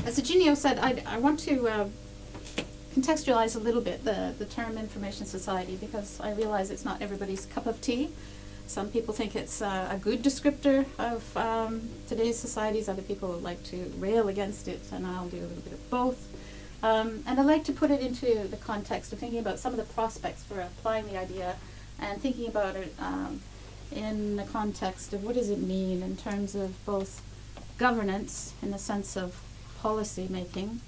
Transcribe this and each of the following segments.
As Iginio said, I want to contextualize a little bit the term information society, because I realize it's not everybody's cup of tea. Some people think it's a good descriptor of today's societies. Other people would like to rail against it, and I'll do a little bit of both. And I'd like to put it into the context of thinking about some of the prospects for applying the idea, and thinking about it in the context of what does it mean in terms of both governance in the sense of policy making,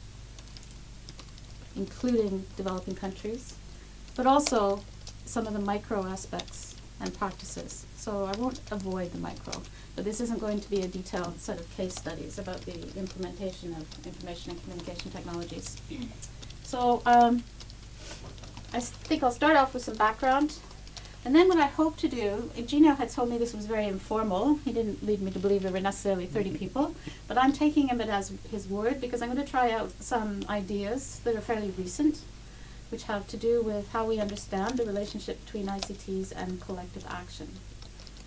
including developing countries, but also some of the micro aspects and practices. So I won't avoid the micro, but this isn't going to be a detailed set of case studies about the implementation of information and communication technologies. So I think I'll start off with some background. And then what I hope to do, Iginio had told me this was very informal. He didn't lead me to believe there were necessarily 30 people, but I'm taking him as his word, because I'm going to try out some ideas that are fairly recent, which have to do with how we understand the relationship between ICTs and collective action.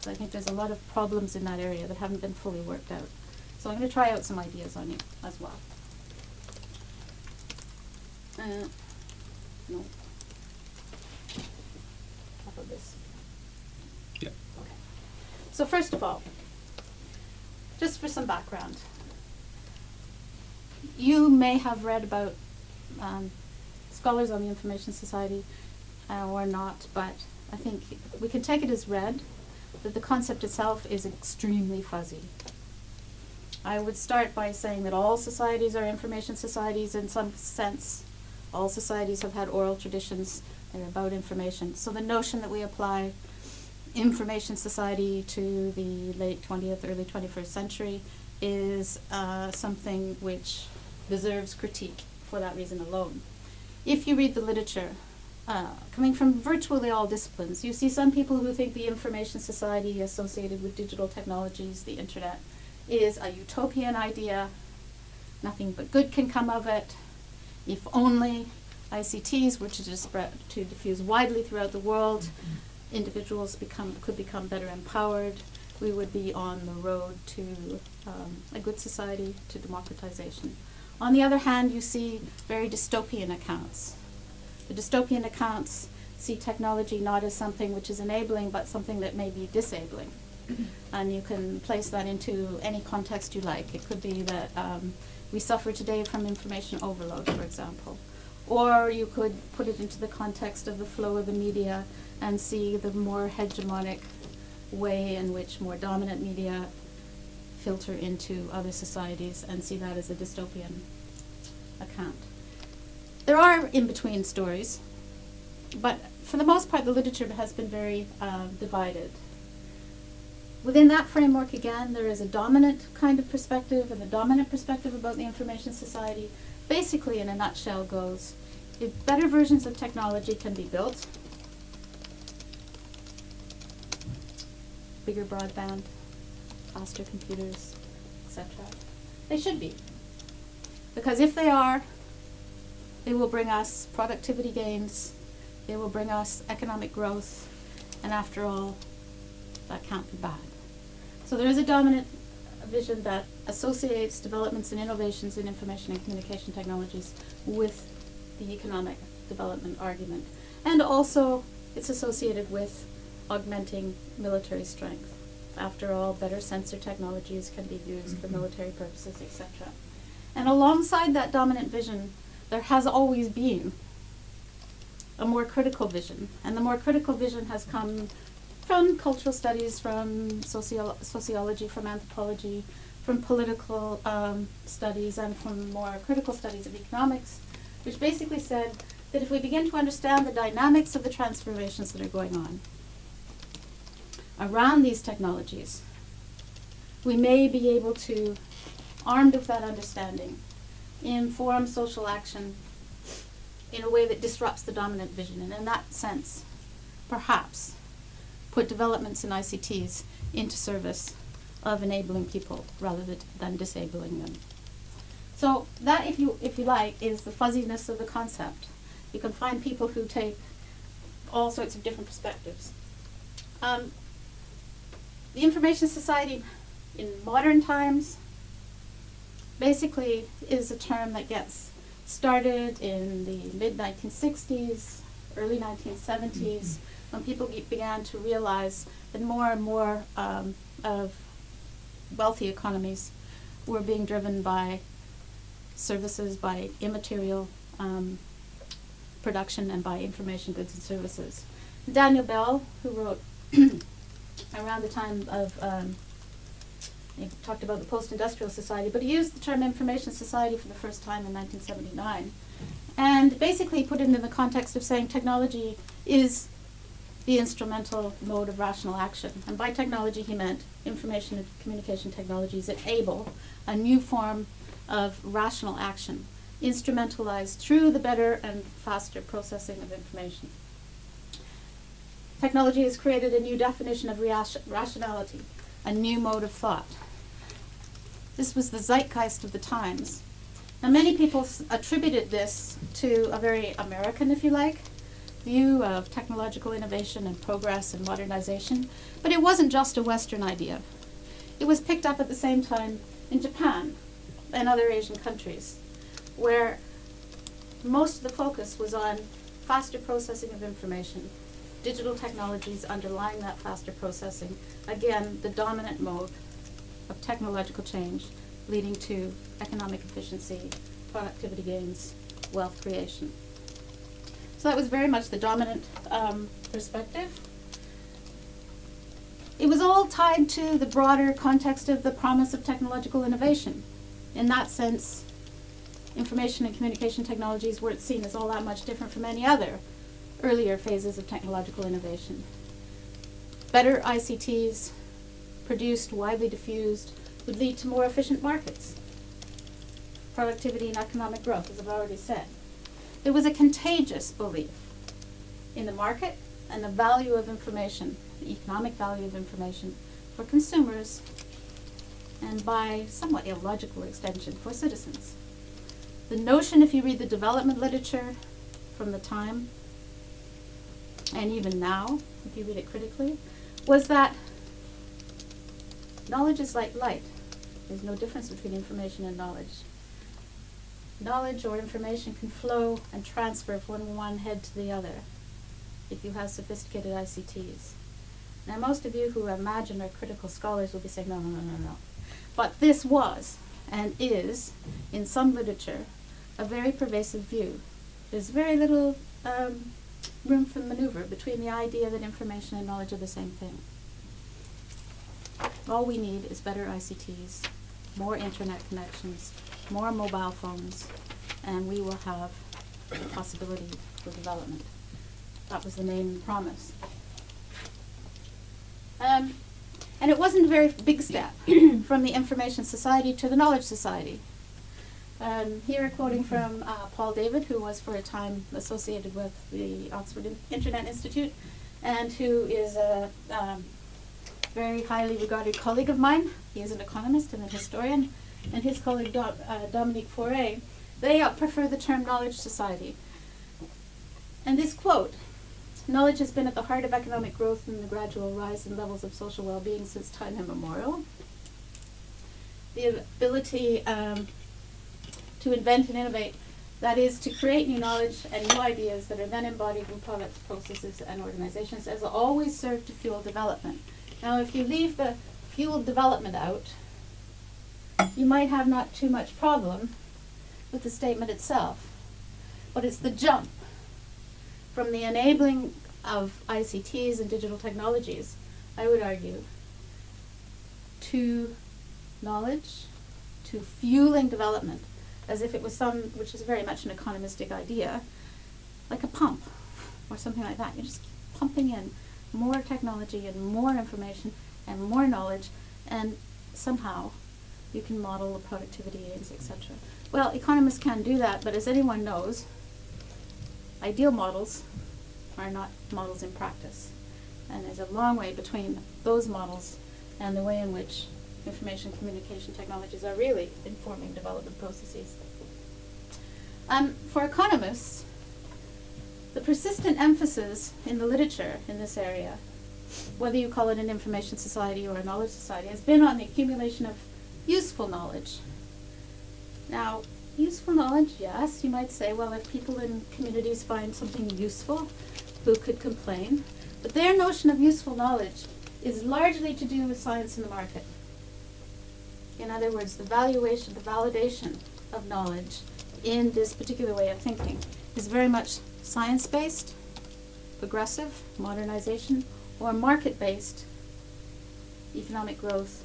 So I think there's a lot of problems in that area that haven't been fully worked out. So I'm going to try out some ideas on you as well. No. Of this. Yeah. Okay. So first of all, just for some background, you may have read about scholars on the Information Society or not, but I think we can take it as read that the concept itself is extremely fuzzy. I would start by saying that all societies are information societies in some sense. All societies have had oral traditions. They're about information. So the notion that we apply information society to the late 20th, early 21st century is something which deserves critique for that reason alone. If you read the literature, coming from virtually all disciplines, you see some people who think the information society associated with digital technologies, the internet, is a utopian idea. Nothing but good can come of it. If only ICTs were to diffuse widely throughout the world, individuals could become better empowered. We would be on the road to a good society, to democratization. On the other hand, you see very dystopian accounts. The dystopian accounts see technology not as something which is enabling, but something that may be disabling. And you can place that into any context you like. It could be that we suffer today from information overload, for example. Or you could put it into the context of the flow of the media and see the more hegemonic way in which more dominant media filter into other societies, and see that as a dystopian account. There are in-between stories, but for the most part the literature has been very divided. Within that framework, again, there is a dominant kind of perspective, and the dominant perspective about the information society basically in a nutshell goes, if better versions of technology can be built, bigger broadband, faster computers, etc., they should be. Because if they are, they will bring us productivity gains, they will bring us economic growth, and after all, that can't be bad. So there is a dominant vision that associates developments and innovations in information and communication technologies with the economic development argument. And also, it's associated with augmenting military strength. After all, better sensor technologies can be used for military purposes, etc. And alongside that dominant vision, there has always been a more critical vision. And the more critical vision has come from cultural studies, from sociology, from anthropology, from political studies, and from more critical studies of economics, which basically said that if we begin to understand the dynamics of the transformations that are going on around these technologies, we may be able to, armed with that understanding, inform social action in a way that disrupts the dominant vision, and in that sense, perhaps, put developments in ICTs into service of enabling people rather than disabling them. So that, if you like, is the fuzziness of the concept. You can find people who take all sorts of different perspectives. The information society in modern times basically is a term that gets started in the mid-1960s, early 1970s, when people began to realize that more and more of wealthy economies were being driven by services, by immaterial production, and by information goods and services. Daniel Bell, who wrote around the time of, he talked about the post-industrial society, but he used the term information society for the first time in 1979, and basically put it in the context of saying technology is the instrumental mode of rational action. And by technology he meant information and communication technologies enable a new form of rational action, instrumentalized through the better and faster processing of information. Technology has created a new definition of rationality, a new mode of thought. This was the zeitgeist of the times. Now, many people attributed this to a very American, if you like, view of technological innovation and progress and modernization, but it wasn't just a Western idea. It was picked up at the same time in Japan and other Asian countries, where most of the focus was on faster processing of information, digital technologies underlying that faster processing, again, the dominant mode of technological change leading to economic efficiency, productivity gains, wealth creation. So that was very much the dominant perspective. It was all tied to the broader context of the promise of technological innovation. In that sense, information and communication technologies weren't seen as all that much different from any other earlier phases of technological innovation. Better ICTs, produced, widely diffused, would lead to more efficient markets, productivity and economic growth, as I've already said. There was a contagious belief in the market and the value of information, the economic value of information for consumers, and by somewhat illogical extension for citizens. The notion, if you read the development literature from the time, and even now, if you read it critically, was that knowledge is like light. There's no difference between information and knowledge. Knowledge or information can flow and transfer from one head to the other if you have sophisticated ICTs. Now, most of you who imagine are critical scholars will be saying, no. But this was and is, in some literature, a very pervasive view. There's very little room for maneuver between the idea that information and knowledge are the same thing. All we need is better ICTs, more internet connections, more mobile phones, and we will have the possibility for development. That was the main promise. And it wasn't a very big step from the information society to the knowledge society. Here quoting from Paul David, who was for a time associated with the Oxford Internet Institute, and who is a very highly regarded colleague of mine. He is an economist and a historian, and his colleague Dominique Faure, they prefer the term knowledge society. And this quote, knowledge has been at the heart of economic growth and the gradual rise in levels of social well-being since time immemorial. The ability to invent and innovate, that is, to create new knowledge and new ideas that are then embodied in products, processes, and organizations, has always served to fuel development. Now, if you leave the fuel development out, you might have not too much problem with the statement itself. But it's the jump from the enabling of ICTs and digital technologies, I would argue, to knowledge, to fueling development, as if it was which is very much an economistic idea, like a pump or something like that. You're just pumping in more technology and more information and more knowledge, and somehow you can model the productivity gains, etc. Well, economists can do that, but as anyone knows, ideal models are not models in practice. And there's a long way between those models and the way in which information communication technologies are really informing development processes. For economists, the persistent emphasis in the literature in this area, whether you call it an information society or a knowledge society, has been on the accumulation of useful knowledge Now, useful knowledge, yes, you might say, well, if people in communities find something useful, who could complain? But their notion of useful knowledge is largely to do with science in the market. In other words, the valuation, the validation of knowledge in this particular way of thinking is very much science-based, progressive, modernization, or market-based, economic growth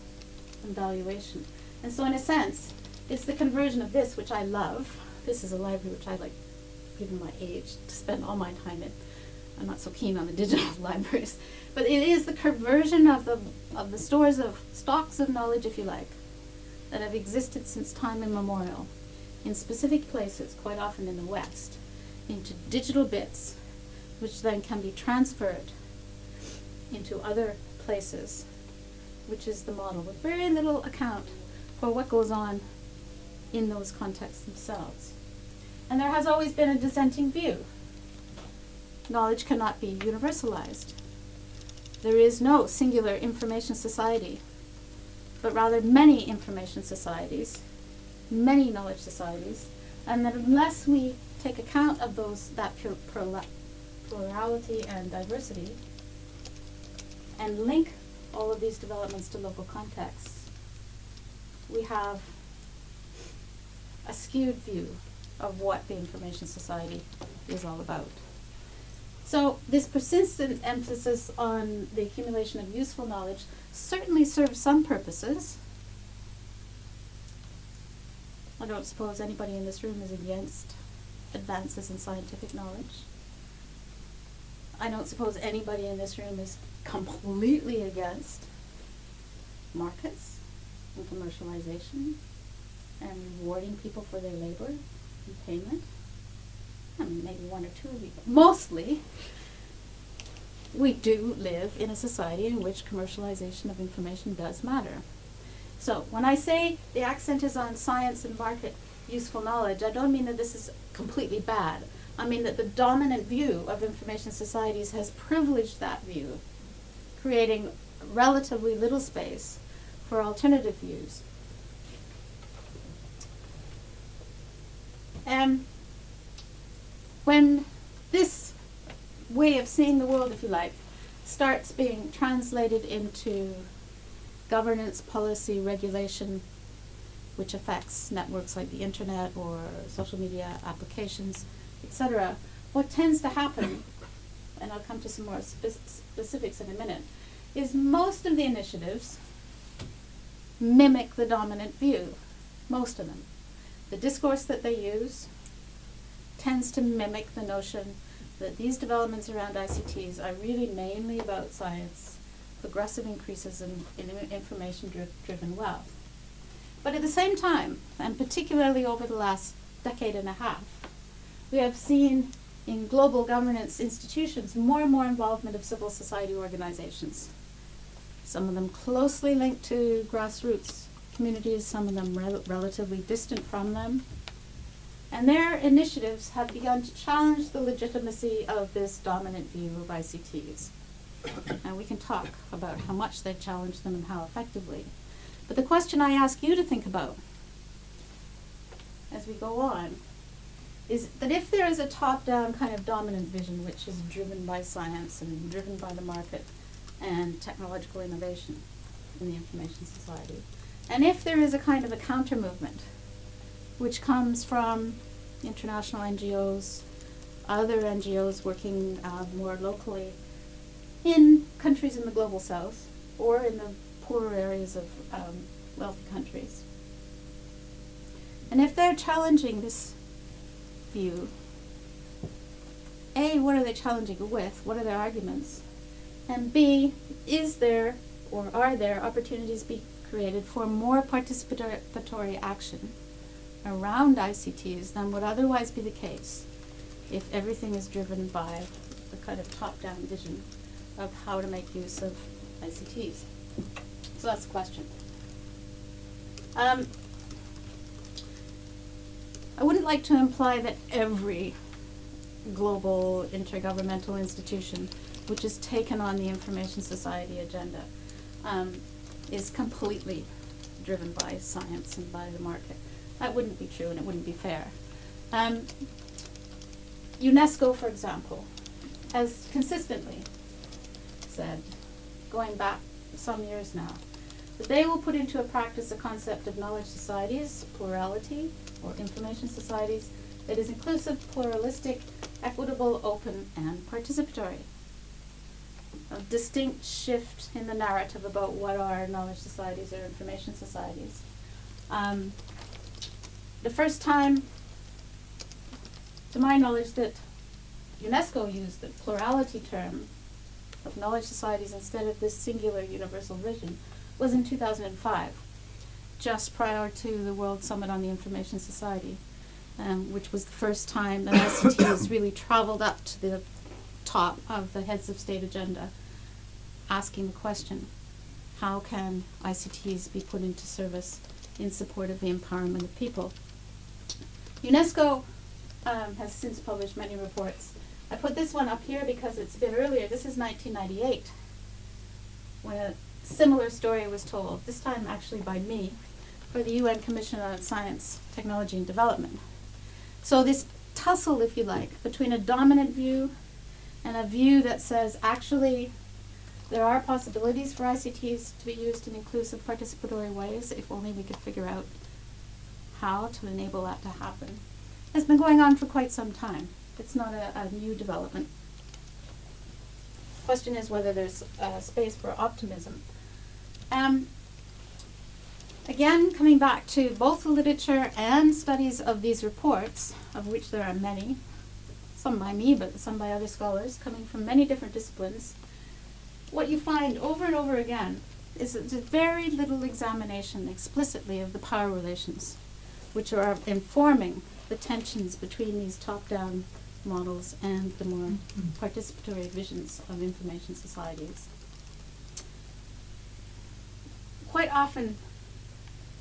and valuation. And so in a sense, it's the conversion of this, which I love. This is a library which I like, given my age, to spend all my time in. I'm not so keen on the digital libraries. But it is the conversion of the stores of stocks of knowledge, if you like, that have existed since time immemorial in specific places, quite often in the West, into digital bits, which then can be transferred into other places, which is the model, with very little account for what goes on in those contexts themselves. And there has always been a dissenting view. Knowledge cannot be universalized. There is no singular information society, but rather many information societies, many knowledge societies, and that unless we take account of that plurality and diversity, and link all of these developments to local contexts, we have a skewed view of what the information society is all about. So this persistent emphasis on the accumulation of useful knowledge certainly serves some purposes. I don't suppose anybody in this room is against advances in scientific knowledge. I don't suppose anybody in this room is completely against markets and commercialization and rewarding people for their labor and payment. I mean, maybe one or two of you, but mostly we do live in a society in which commercialization of information does matter. So when I say the accent is on science and market useful knowledge, I don't mean that this is completely bad. I mean that the dominant view of information societies has privileged that view, creating relatively little space for alternative views. When this way of seeing the world, if you like, starts being translated into governance, policy, regulation, which affects networks like the internet or social media applications, etc., what tends to happen, and I'll come to some more specifics in a minute, is most of the initiatives mimic the dominant view, most of them. The discourse that they use tends to mimic the notion that these developments around ICTs are really mainly about science, progressive increases in information-driven wealth. But at the same time, and particularly over the last decade and a half, we have seen in global governance institutions more and more involvement of civil society organizations. Some of them closely linked to grassroots communities, some of them relatively distant from them. And their initiatives have begun to challenge the legitimacy of this dominant view of ICTs. And we can talk about how much they challenge them and how effectively. But the question I ask you to think about as we go on is that if there is a top-down kind of dominant vision which is driven by science and driven by the market and technological innovation in the information society, and if there is a kind of a counter-movement which comes from international NGOs, other NGOs working more locally in countries in the global south or in the poorer areas of wealthy countries. And if they're challenging this view, A, what are they challenging it with? What are their arguments? And B, is there or are there opportunities be created for more participatory action around ICTs than would otherwise be the case if everything is driven by the kind of top-down vision of how to make use of ICTs? So that's the question. I wouldn't like to imply that every global intergovernmental institution which has taken on the information society agenda is completely driven by science and by the market. That wouldn't be true and it wouldn't be fair. UNESCO, for example, has consistently said, going back some years now, that they will put into a practice a concept of knowledge societies, plurality, or information societies, that is inclusive, pluralistic, equitable, open, and participatory. A distinct shift in the narrative about what are knowledge societies or information societies. The first time, to my knowledge, that UNESCO used the plurality term of knowledge societies instead of this singular universal vision was in 2005, just prior to the World Summit on the Information Society, which was the first time that ICTs really traveled up to the top of the heads of state agenda, asking the question, how can ICTs be put into service in support of the empowerment of people? UNESCO has since published many reports. I put this one up here because it's a bit earlier. This is 1998, when a similar story was told, this time actually by me, for the UN Commission on Science, Technology and Development. So this tussle, if you like, between a dominant view and a view that says, actually, there are possibilities for ICTs to be used in inclusive, participatory ways, if only we could figure out how to enable that to happen, has been going on for quite some time. It's not a new development. The question is whether there's space for optimism. Again, coming back to both the literature and studies of these reports, of which there are many, some by me, but some by other scholars, coming from many different disciplines, what you find over and over again is that there's very little examination explicitly of the power relations, which are informing the tensions between these top-down models and the more participatory visions of information societies. Quite often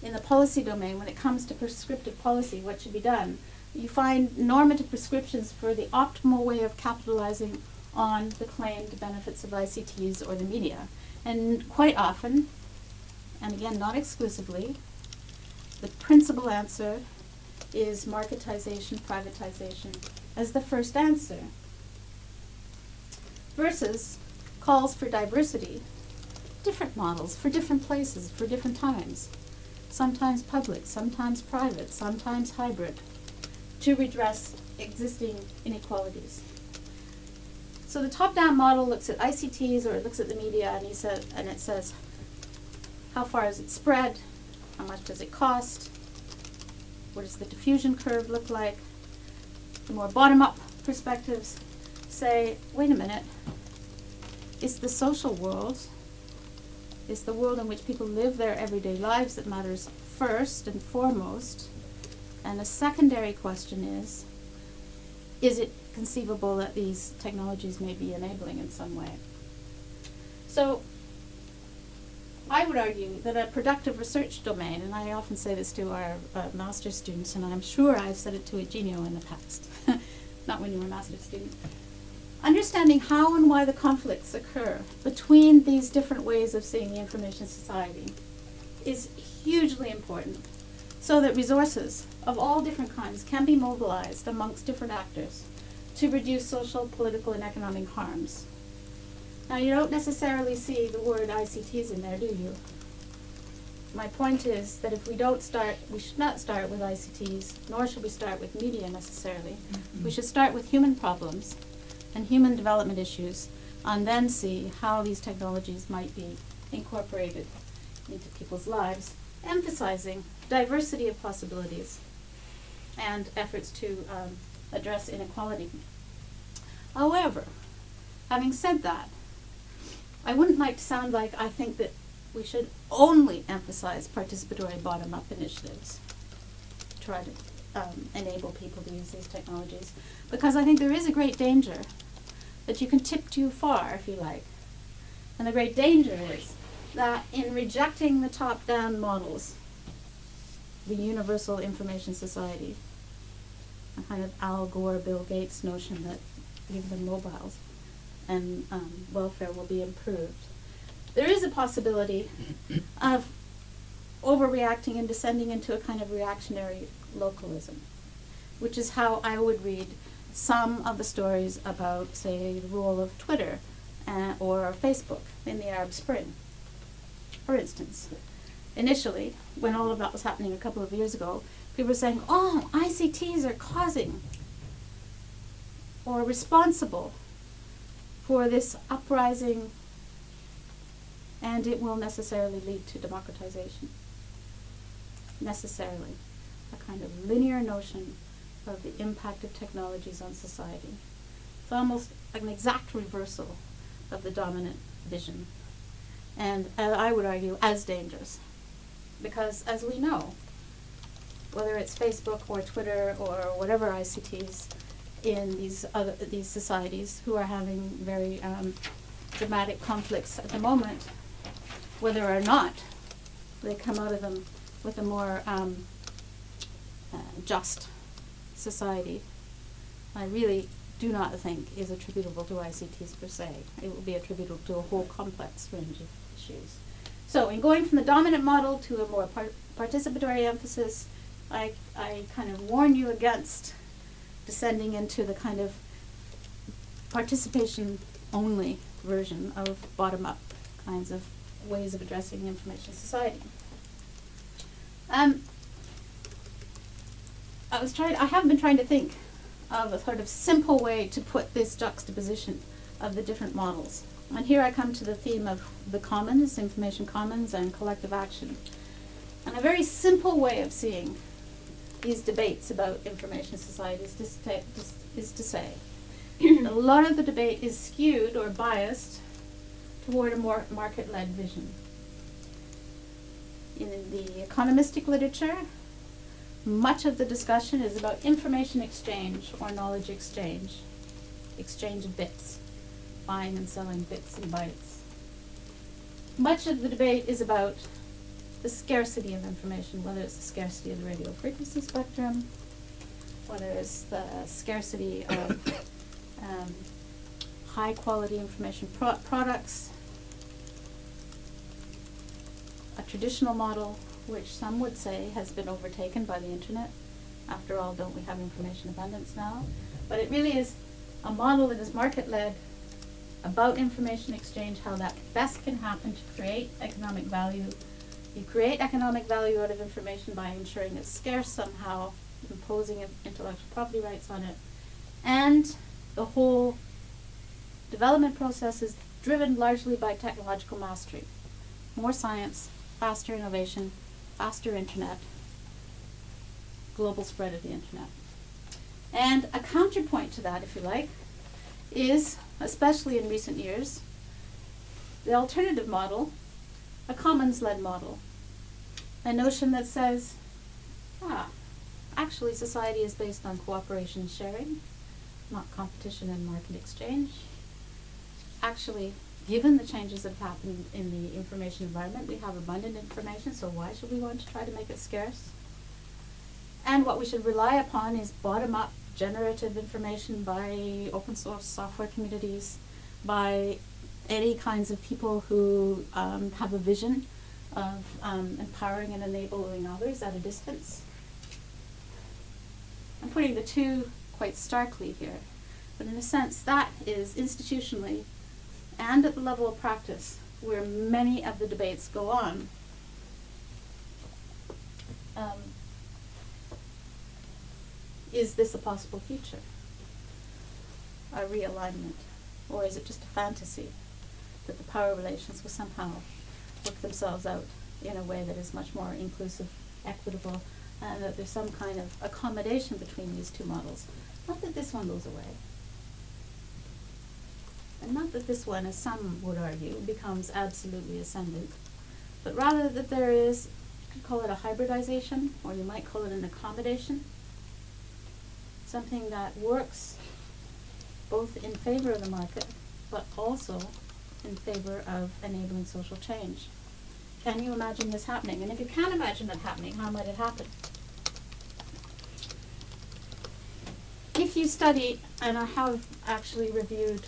in the policy domain, when it comes to prescriptive policy, what should be done, you find normative prescriptions for the optimal way of capitalizing on the claimed benefits of ICTs or the media. And quite often, and again not exclusively, the principal answer is marketization, privatization as the first answer, versus calls for diversity, different models for different places, for different times, sometimes public, sometimes private, sometimes hybrid, to redress existing inequalities. So the top-down model looks at ICTs, or it looks at the media, and it says, how far is it spread? How much does it cost? What does the diffusion curve look like? The more bottom-up perspectives say, wait a minute, it's the social world, it's the world in which people live their everyday lives that matters first and foremost. And a secondary question is it conceivable that these technologies may be enabling in some way? So I would argue that a productive research domain, and I often say this to our master's students, and I'm sure I've said it to Iginio in the past, not when you were a master's student, understanding how and why the conflicts occur between these different ways of seeing the information society is hugely important, so that resources of all different kinds can be mobilized amongst different actors to reduce social, political, and economic harms. Now, you don't necessarily see the word ICTs in there, do you? My point is that if we should not start with ICTs, nor should we start with media necessarily. We should start with human problems and human development issues, and then see how these technologies might be incorporated into people's lives, emphasizing diversity of possibilities and efforts to address inequality. However, having said that, I wouldn't like to sound like I think that we should only emphasize participatory bottom-up initiatives to try to enable people to use these technologies, because I think there is a great danger that you can tip too far, if you like. And the great danger is that in rejecting the top-down models, the universal information society, a kind of Al Gore, Bill Gates notion that give them mobiles and welfare will be improved, there is a possibility of overreacting and descending into a kind of reactionary localism, which is how I would read some of the stories about, say, the role of Twitter or Facebook in the Arab Spring. For instance, initially, when all of that was happening a couple of years ago, people were saying, oh, ICTs are causing or responsible for this uprising, and it will necessarily lead to democratization. Necessarily. A kind of linear notion of the impact of technologies on society. It's almost an exact reversal of the dominant vision. And I would argue as dangerous. Because as we know, whether it's Facebook or Twitter or whatever ICTs in these societies who are having very dramatic conflicts at the moment, whether or not they come out of them with a more just society, I really do not think is attributable to ICTs per se. It will be attributable to a whole complex range of issues. So in going from the dominant model to a more participatory emphasis, I kind of warn you against descending into the kind of participation-only version of bottom-up kinds of ways of addressing information society. I have been trying to think of a sort of simple way to put this juxtaposition of the different models. And here I come to the theme of the commons, information commons, and collective action. And a very simple way of seeing these debates about information societies is to say a lot of the debate is skewed or biased toward a more market-led vision. In the economistic literature, much of the discussion is about information exchange or knowledge exchange of bits, buying and selling bits and bytes. Much of the debate is about the scarcity of information, whether it's the scarcity of the radio frequency spectrum, whether it's the scarcity of high quality information products, a traditional model which some would say has been overtaken by the internet. After all, don't we have information abundance now? But it really is a model that is market-led, about information exchange, how that best can happen to create economic value. You create economic value out of information by ensuring it's scarce somehow, imposing intellectual property rights on it. And the whole development process is driven largely by technological mastery. More science, faster innovation, faster internet, global spread of the internet. And a counterpoint to that, if you like, is, especially in recent years, the alternative model, a commons-led model. A notion that says, actually society is based on cooperation and sharing, not competition and market exchange. Actually, given the changes that have happened in the information environment, we have abundant information, so why should we want to try to make it scarce? And what we should rely upon is bottom-up generative information by open source software communities, by any kinds of people who have a vision of empowering and enabling others at a distance. I'm putting the two quite starkly here, but in a sense that is institutionally and at the level of practice where many of the debates go on. Is this a possible future? A realignment? Or is it just a fantasy that the power relations will somehow work themselves out in a way that is much more inclusive, equitable, and that there's some kind of accommodation between these two models? Not that this one goes away. And not that this one, as some would argue, becomes absolutely ascendant, but rather that there is, you could call it a hybridization, or you might call it an accommodation, something that works both in favor of the market, but also in favor of enabling social change. Can you imagine this happening? And if you can't imagine it happening, how might it happen? If you study, and I have actually reviewed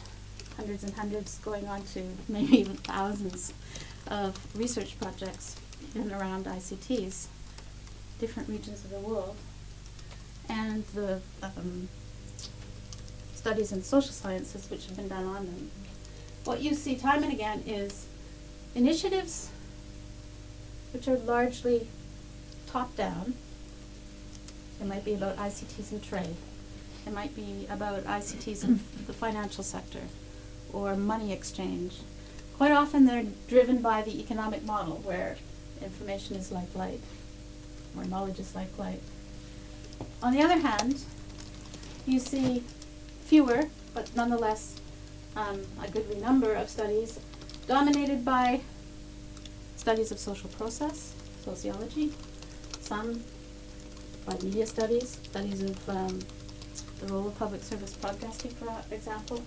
hundreds and hundreds, going on to maybe even thousands of research projects in and around ICTs, different regions of the world, and the studies in social sciences which have been done on them. What you see time and again is initiatives which are largely top-down. It might be about ICTs and trade. It might be about ICTs in the financial sector or money exchange. Quite often they're driven by the economic model where information is like light, or knowledge is like light. On the other hand, you see fewer, but nonetheless a goodly number of studies dominated by studies of social process, sociology, some by media studies, studies of the role of public service broadcasting, for example,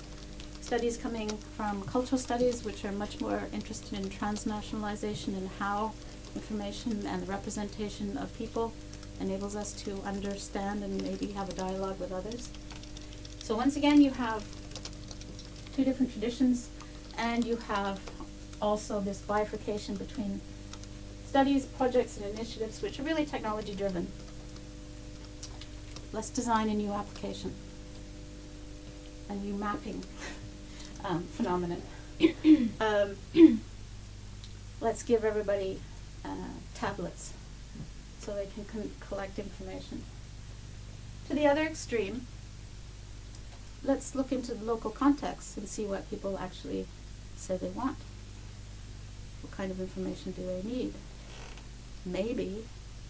studies coming from cultural studies, which are much more interested in transnationalization and how information and the representation of people enables us to understand and maybe have a dialogue with others. So once again, you have two different traditions, and you have also this bifurcation between studies, projects, and initiatives which are really technology driven. Let's design a new application, a new mapping phenomenon. Let's give everybody tablets so they can collect information. To the other extreme, let's look into the local context and see what people actually say they want. What kind of information do they need? Maybe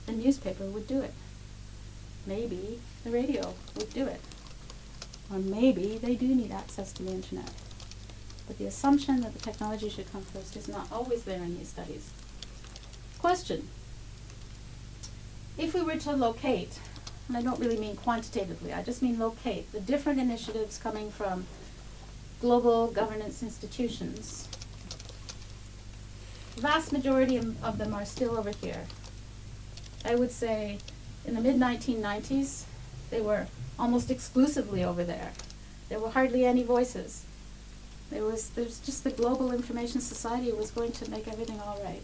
the newspaper would do it. Maybe the radio would do it. Or maybe they do need access to the internet. But the assumption that the technology should come first is not always there in these studies. Question. If we were to locate, and I don't really mean quantitatively, I just mean locate, the different initiatives coming from global governance institutions, the vast majority of them are still over here. I would say in the mid-1990s, they were almost exclusively over there. There were hardly any voices. There's just the global information society was going to make everything all right.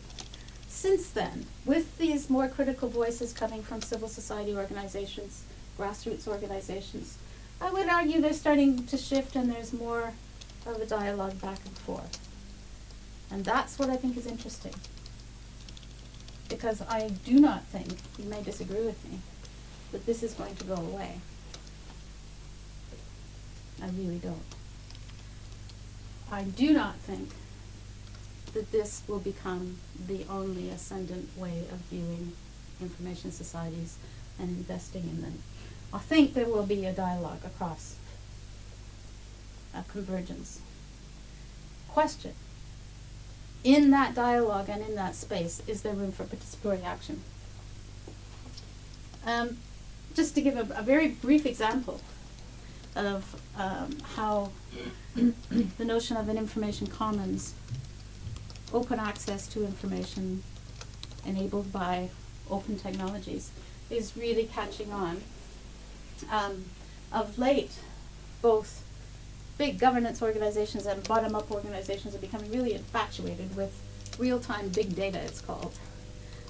Since then, with these more critical voices coming from civil society organizations, grassroots organizations, I would argue they're starting to shift and there's more of a dialogue back and forth. And that's what I think is interesting. Because I do not think, you may disagree with me, that this is going to go away. I really don't. I do not think that this will become the only ascendant way of viewing information societies and investing in them. I think there will be a dialogue across, a convergence. Question. In that dialogue and in that space, is there room for participatory action? Just to give a very brief example of how the notion of an information commons, open access to information enabled by open technologies, is really catching on. Of late, both big governance organizations and bottom-up organizations are becoming really infatuated with real-time big data, it's called.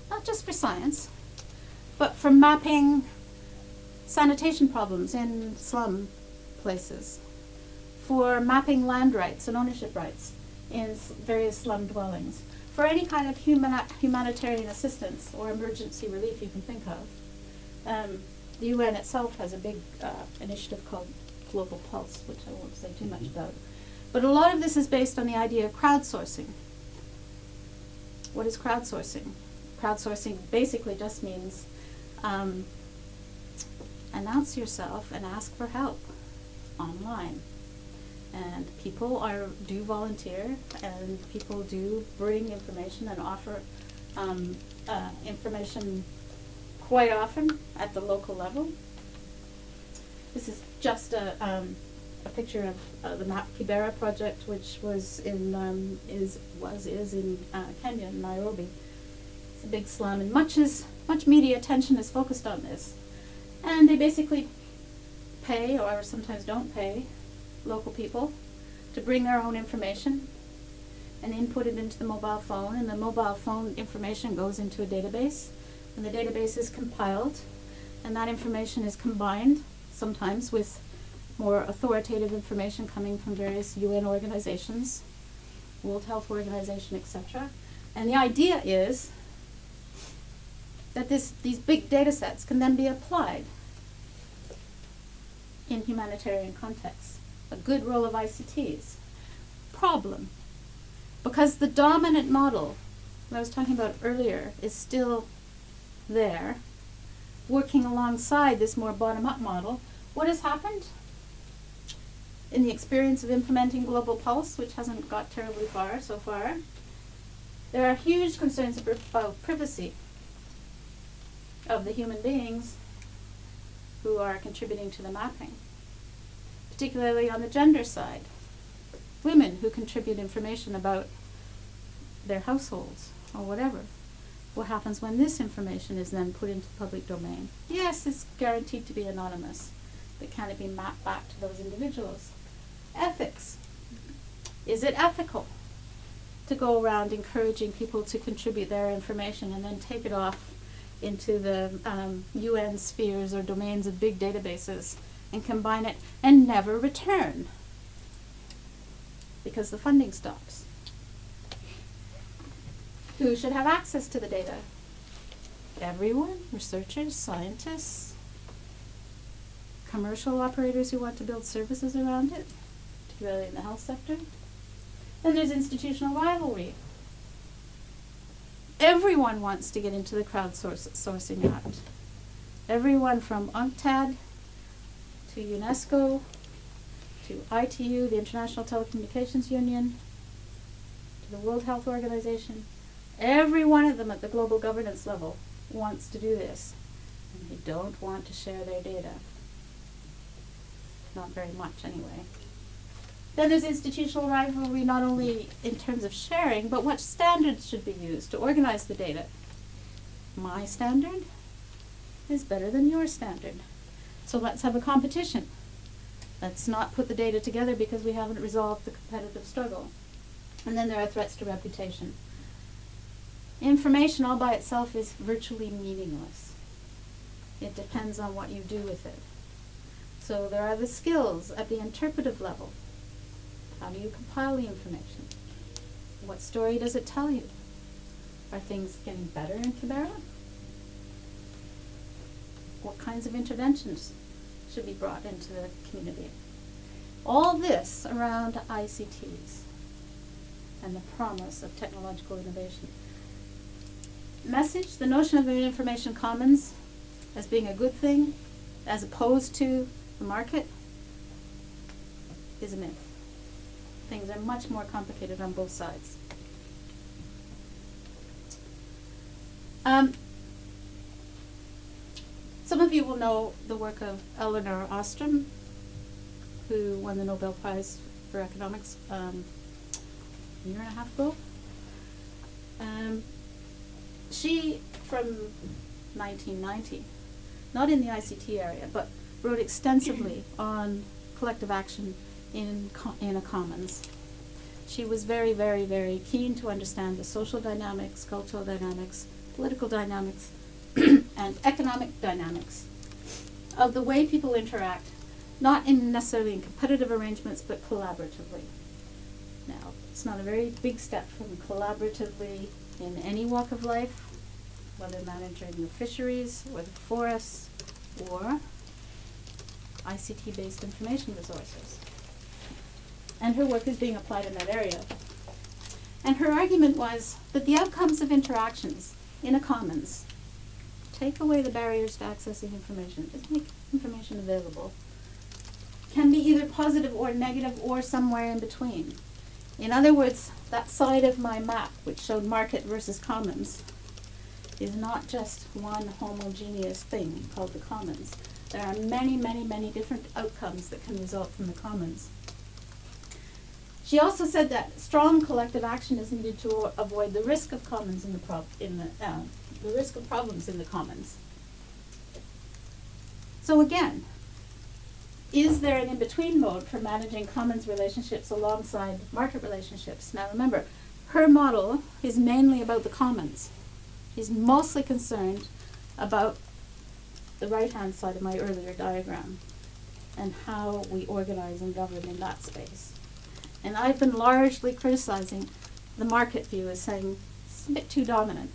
Not just for science, but for mapping sanitation problems in slum places, for mapping land rights and ownership rights in various slum dwellings, for any kind of humanitarian assistance or emergency relief you can think of. The UN itself has a big initiative called Global Pulse, which I won't say too much about. But a lot of this is based on the idea of crowdsourcing. What is crowdsourcing? Crowdsourcing basically just means announce yourself and ask for help online. And people do volunteer, and people do bring information and offer information quite often at the local level. This is just a picture of the Map Kibera project, which was in is in Kenya, in Nairobi. It's a big slum, and much media attention is focused on this. And they basically pay, or sometimes don't pay, local people to bring their own information. and input it into the mobile phone, and the mobile phone information goes into a database, and the database is compiled, and that information is combined sometimes with more authoritative information coming from various UN organizations, World Health Organization, etc. And the idea is that these big data sets can then be applied in humanitarian contexts. A good role of ICTs. Problem. Because the dominant model that I was talking about earlier is still there, working alongside this more bottom-up model, what has happened in the experience of implementing Global Pulse, which hasn't got terribly far so far? There are huge concerns about privacy of the human beings who are contributing to the mapping, particularly on the gender side. Women who contribute information about their households or whatever. What happens when this information is then put into the public domain? Yes, it's guaranteed to be anonymous, but can it be mapped back to those individuals? Ethics. Is it ethical to go around encouraging people to contribute their information and then take it off into the UN spheres or domains of big databases and combine it and never return because the funding stops? Who should have access to the data? Everyone, researchers, scientists, commercial operators who want to build services around it, particularly in the health sector. Then there's institutional rivalry. Everyone wants to get into the Crowdsourcing Act. Everyone from UNCTAD to UNESCO to ITU, the International Telecommunications Union, to the World Health Organization. Every one of them at the global governance level wants to do this, and they don't want to share their data. Not very much, anyway. Then there's institutional rivalry, not only in terms of sharing, but what standards should be used to organize the data. My standard is better than your standard. So let's have a competition. Let's not put the data together because we haven't resolved the competitive struggle. And then there are threats to reputation. Information all by itself is virtually meaningless. It depends on what you do with it. So there are the skills at the interpretive level. How do you compile the information? What story does it tell you? Are things getting better in Canberra? What kinds of interventions should be brought into the community? All this around ICTs and the promise of technological innovation. Message, the notion of an information commons as being a good thing as opposed to the market is a myth. Things are much more complicated on both sides. Some of you will know the work of Elinor Ostrom, who won the Nobel Prize for Economics a year and a half ago. She, from 1990, not in the ICT area, but wrote extensively on collective action in a commons. She was very, very, very keen to understand the social dynamics, cultural dynamics, political dynamics, and economic dynamics of the way people interact, not necessarily in competitive arrangements, but collaboratively. Now, it's not a very big step from collaboratively in any walk of life, whether managing the fisheries or the forests or ICT-based information resources. And her work is being applied in that area. And her argument was that the outcomes of interactions in a commons take away the barriers to accessing information, just make information available, can be either positive or negative or somewhere in between. In other words, that side of my map, which showed market versus commons, is not just one homogeneous thing called the commons. There are many, many, many different outcomes that can result from the commons. She also said that strong collective action is needed to avoid the risk of commons in the risk of problems in the commons. So again, is there an in-between mode for managing commons relationships alongside market relationships? Now remember, Her model is mainly about the commons. She's mostly concerned about the right-hand side of my earlier diagram and how we organize and govern in that space. And I've been largely criticizing the market view as saying it's a bit too dominant.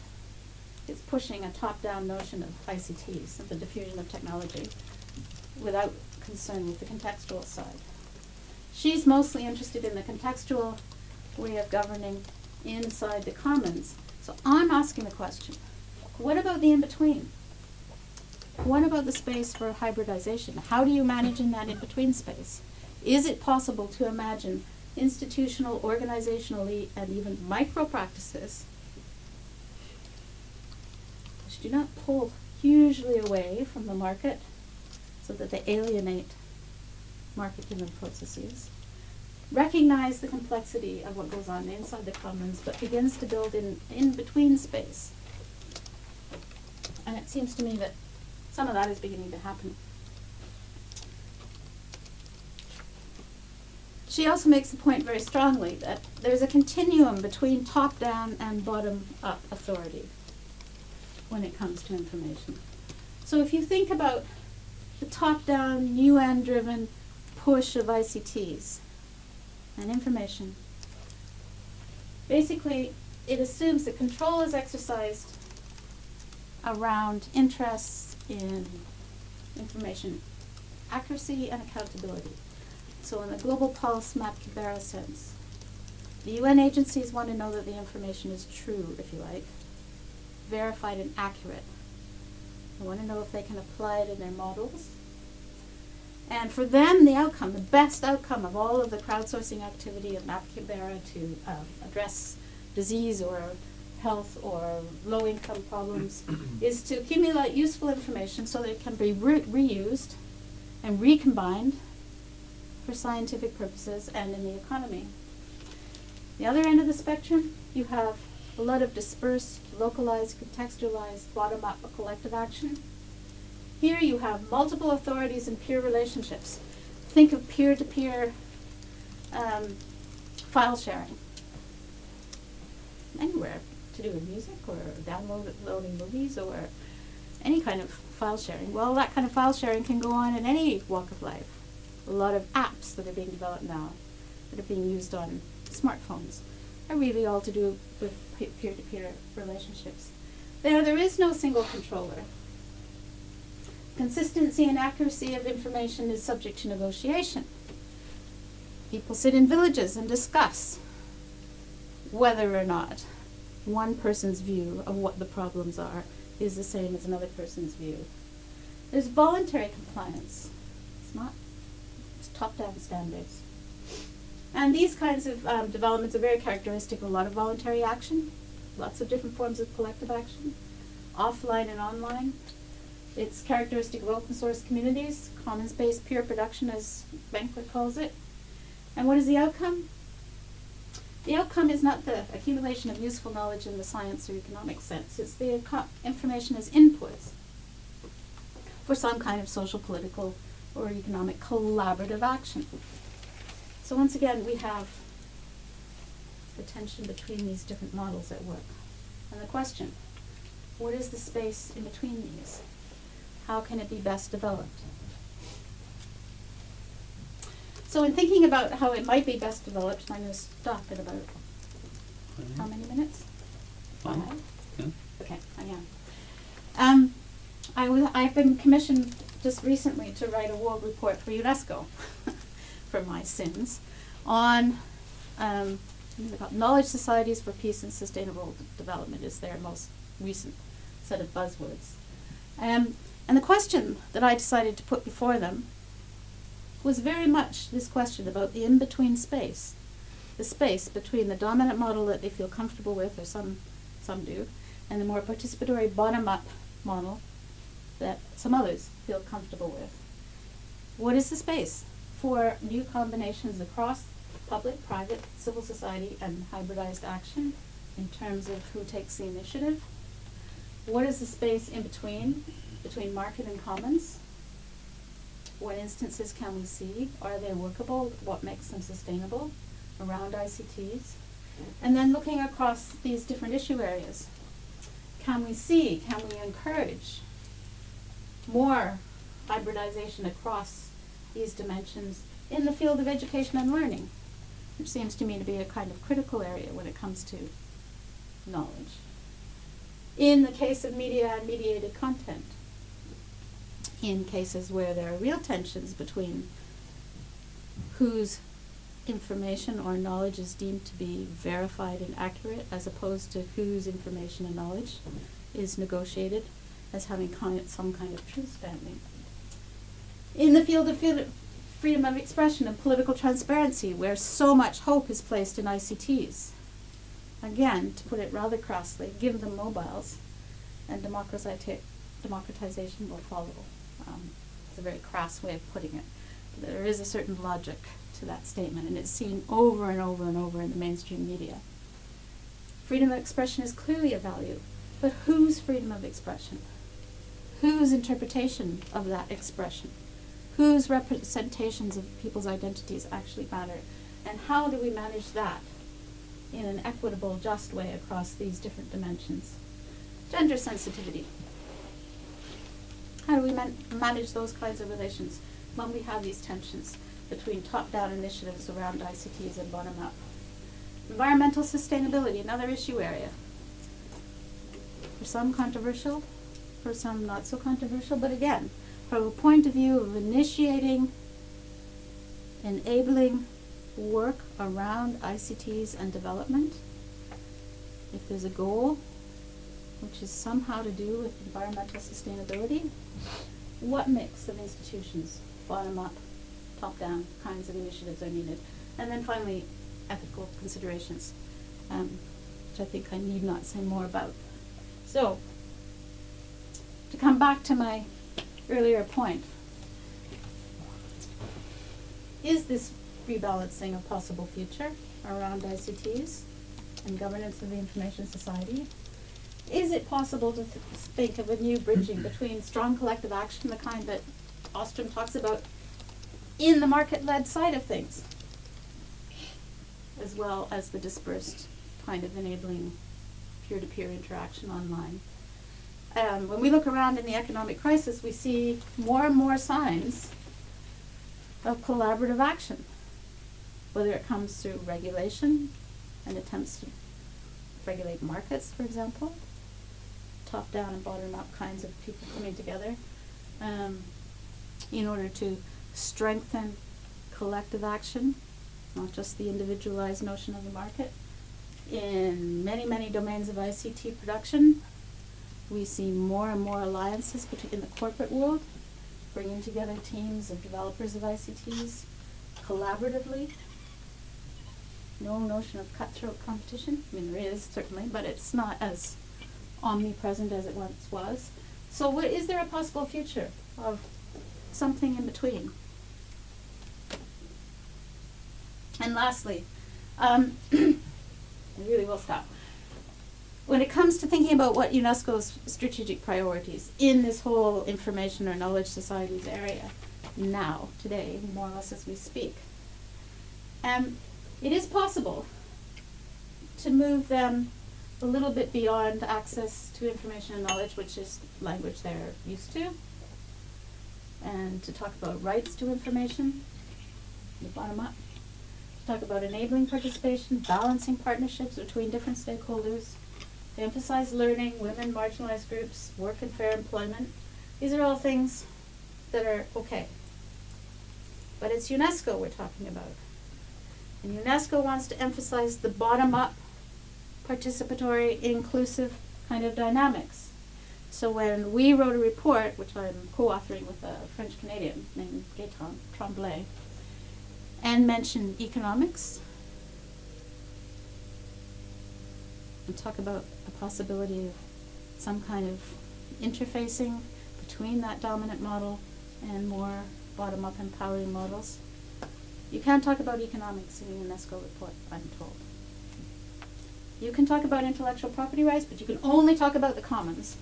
It's pushing a top-down notion of ICTs, of the diffusion of technology, without concern with the contextual side. She's mostly interested in the contextual way of governing inside the commons. So I'm asking the question, what about the in-between? What about the space for hybridization? How do you manage in that in-between space? Is it possible to imagine institutional, organizationally, and even micro-practices which do not pull hugely away from the market so that they alienate market-driven processes, recognize the complexity of what goes on inside the commons, but begins to build in-between space? And it seems to me that some of that is beginning to happen. She also makes the point very strongly that there's a continuum between top-down and bottom-up authority when it comes to information. So if you think about the top-down, UN-driven push of ICTs and information, basically it assumes that control is exercised around interests in information accuracy and accountability. So in the global pulse map Kibera sense, the UN agencies want to know that the information is true, if you like, verified and accurate. They want to know if they can apply it in their models. And for them, the outcome, the best outcome of all of the crowdsourcing activity of map Kibera to address disease or health or low-income problems is to accumulate useful information so that it can be reused and recombined for scientific purposes and in the economy. The other end of the spectrum, you have a lot of dispersed, localized, contextualized, bottom-up collective action. Here you have multiple authorities and peer relationships. Think of peer-to-peer file sharing. Anywhere to do with music or downloading movies or any kind of file sharing. Well, that kind of file sharing can go on in any walk of life. A lot of apps that are being developed now that are being used on smartphones are really all to do with peer-to-peer relationships. There is no single controller. Consistency and accuracy of information is subject to negotiation. People sit in villages and discuss whether or not one person's view of what the problems are is the same as another person's view. There's voluntary compliance. It's top-down standards. And these kinds of developments are very characteristic of a lot of voluntary action, lots of different forms of collective action, offline and online. It's characteristic of open source communities, commons-based peer production, as Banquet calls it. And what is the outcome? The outcome is not the accumulation of useful knowledge in the science or economic sense. It's the information as inputs for some kind of social, political, or economic collaborative action. So once again, we have the tension between these different models at work. And the question, what is the space in between these? How can it be best developed? So in thinking about how it might be best developed, I'm going to stop at about how many minutes? 5? Yeah. Okay, I am. I've been commissioned just recently to write a world report for UNESCO for my sins on knowledge societies for peace and sustainable development is their most recent set of buzzwords. And the question that I decided to put before them was very much this question about the in-between space, the space between the dominant model that they feel comfortable with, or some do, and the more participatory bottom-up model that some others feel comfortable with. What is the space for new combinations across public, private, civil society, and hybridized action in terms of who takes the initiative? What is the space in between market and commons? What instances can we see? Are they workable? What makes them sustainable around ICTs? And then looking across these different issue areas, can we encourage more hybridization across these dimensions in the field of education and learning, which seems to me to be a kind of critical area when it comes to knowledge. In the case of media and mediated content, in cases where there are real tensions between whose information or knowledge is deemed to be verified and accurate as opposed to whose information and knowledge is negotiated as having some kind of truth standing. In the field of freedom of expression and political transparency, where so much hope is placed in ICTs, again, to put it rather crassly, give them mobiles and democratization will follow. It's a very crass way of putting it. There is a certain logic to that statement, and it's seen over and over and over in the mainstream media. Freedom of expression is clearly a value, but whose freedom of expression? Whose interpretation of that expression? Whose representations of people's identities actually matter? And how do we manage that in an equitable, just way across these different dimensions? Gender sensitivity. How do we manage those kinds of relations when we have these tensions between top-down initiatives around ICTs and bottom-up? Environmental sustainability, another issue area. For some controversial, for some not so controversial, but again, from a point of view of initiating, enabling work around ICTs and development, if there's a goal which is somehow to do with environmental sustainability, what mix of institutions, bottom-up, top-down kinds of initiatives are needed? And then finally, ethical considerations, which I think I need not say more about. So, to come back to my earlier point, is this rebalancing a possible future around ICTs and governance of the information society? Is it possible to think of a new bridging between strong collective action, the kind that Ostrom talks about, in the market-led side of things, as well as the dispersed kind of enabling peer-to-peer interaction online? When we look around in the economic crisis, we see more and more signs of collaborative action, whether it comes through regulation and attempts to regulate markets, for example, top-down and bottom-up kinds of people coming together in order to strengthen collective action, not just the individualized notion of the market. In many, many domains of ICT production, we see more and more alliances in the corporate world, bringing together teams of developers of ICTs collaboratively. No notion of cutthroat competition. I mean, there is certainly, but it's not as omnipresent as it once was. So is there a possible future of something in between? And lastly, I really will stop. When it comes to thinking about what UNESCO's strategic priorities in this whole information or knowledge societies area now, today, more or less as we speak, it is possible to move them a little bit beyond access to information and knowledge, which is language they're used to, and to talk about rights to information, the bottom up, to talk about enabling participation, balancing partnerships between different stakeholders, to emphasize learning, women, marginalized groups, work and fair employment. These are all things that are okay. But it's UNESCO we're talking about. And UNESCO wants to emphasize the bottom-up, participatory, inclusive kind of dynamics. So when we wrote a report, which I'm co-authoring with a French-Canadian named Gaëtan Tremblay, and mentioned economics, and talk about a possibility of some kind of interfacing between that dominant model and more bottom-up empowering models. You can't talk about economics in a UNESCO report, I'm told. You can talk about intellectual property rights, but you can only talk about the commons.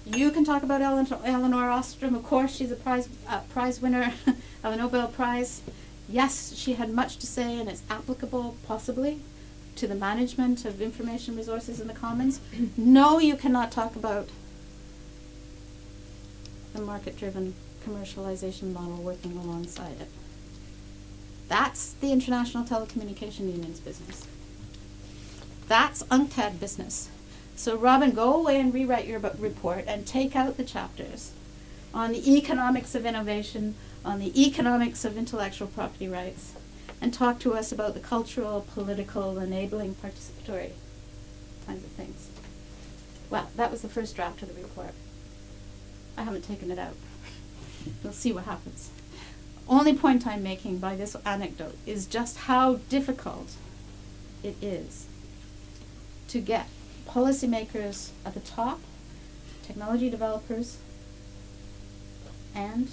You can talk about Elinor Ostrom. Of course, she's a prize winner of a Nobel Prize. Yes, she had much to say, and it's applicable, possibly. to the management of information resources in the commons. No, you cannot talk about the market-driven commercialization model working alongside it. That's the International Telecommunication Union's business. That's UNCTAD business. So Robin, go away and rewrite your report and take out the chapters on the economics of innovation, on the economics of intellectual property rights, and talk to us about the cultural, political, enabling, participatory kinds of things. Well, that was the first draft of the report. I haven't taken it out. We'll see what happens. Only point I'm making by this anecdote is just how difficult it is to get policymakers at the top, technology developers, and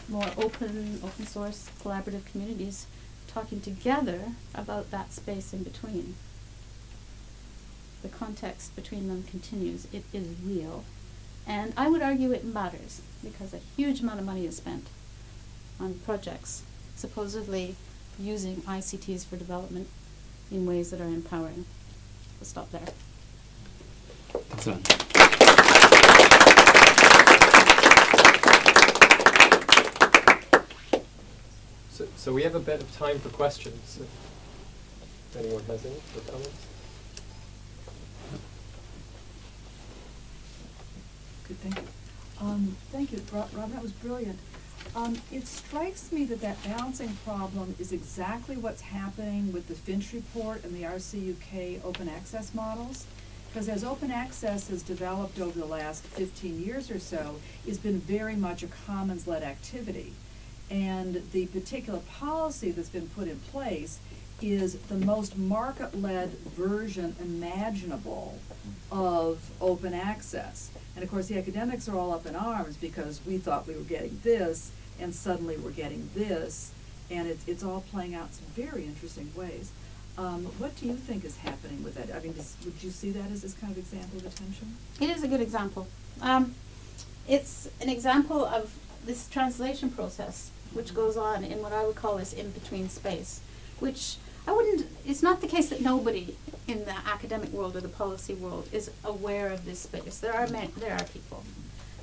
more open source collaborative communities talking together about that space in between. The context between them continues. It is real. And I would argue it matters because a huge amount of money is spent on projects supposedly using ICTs for development in ways that are empowering. We'll stop there. Excellent. So we have a bit of time for questions. If anyone has any comments? Good, thank you. Thank you, Robin, that was brilliant. It strikes me that that balancing problem is exactly what's happening with the Finch report and the RCUK open access models. Because as open access has developed over the last 15 years or so, it's been very much a commons-led activity. And the particular policy that's been put in place is the most market-led version imaginable of open access. And of course, the academics are all up in arms because we thought we were getting this, and suddenly we're getting this, and it's all playing out in some very interesting ways. What do you think is happening with that? I mean, would you see that as this kind of example of attention? It is a good example. It's an example of this translation process, which goes on in what I would call this in-between space, which it's not the case that nobody in the academic world or the policy world is aware of this space. There are people.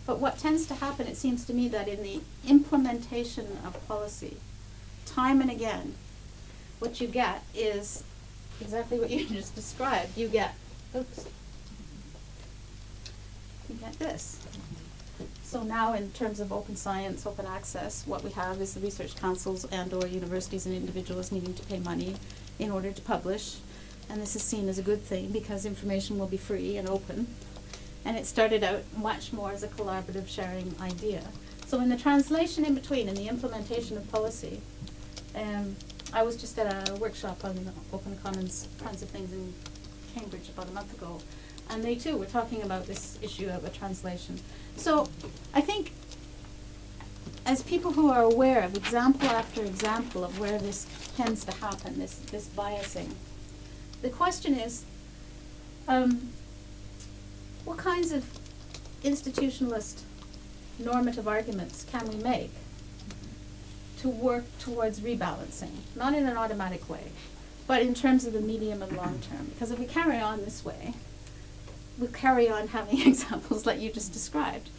But what tends to happen, it seems to me, that in the implementation of policy, time and again, what you get is exactly what you just described. You get this. So now in terms of open science, open access, what we have is the research councils and or universities and individuals needing to pay money in order to publish. And this is seen as a good thing because information will be free and open. And it started out much more as a collaborative sharing idea. So in the translation in between, in the implementation of policy, I was just at a workshop on the Open Commons kinds of things in Cambridge about a month ago. And they too were talking about this issue of a translation. So I think as people who are aware of example after example of where this tends to happen, this biasing, the question is, what kinds of institutionalist normative arguments can we make to work towards rebalancing? Not in an automatic way, but in terms of the medium and long term. Because if we carry on this way, we'll carry on having examples like you just described.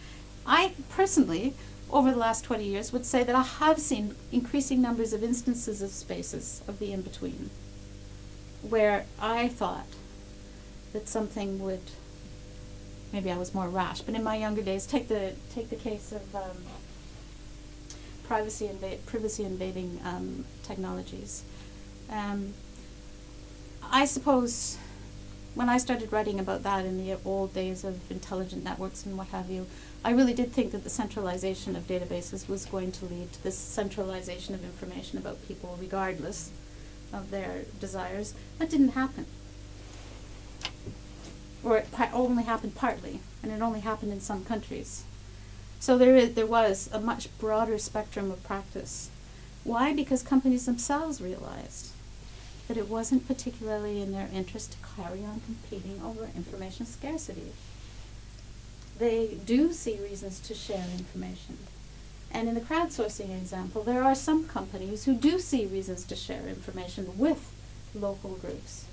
I personally, over the last 20 years, would say that I have seen increasing numbers of instances of spaces of the in-between where I thought that something would, maybe I was more rash, but in my younger days, take the case of privacy invading technologies. I suppose when I started writing about that in the old days of intelligent networks and what have you, I really did think that the centralization of databases was going to lead to this centralization of information about people regardless of their desires. That didn't happen. Or it only happened partly, and it only happened in some countries. So there was a much broader spectrum of practice. Why? Because companies themselves realized that it wasn't particularly in their interest to carry on competing over information scarcity. They do see reasons to share information. And in the crowdsourcing example, there are some companies who do see reasons to share information with local groups.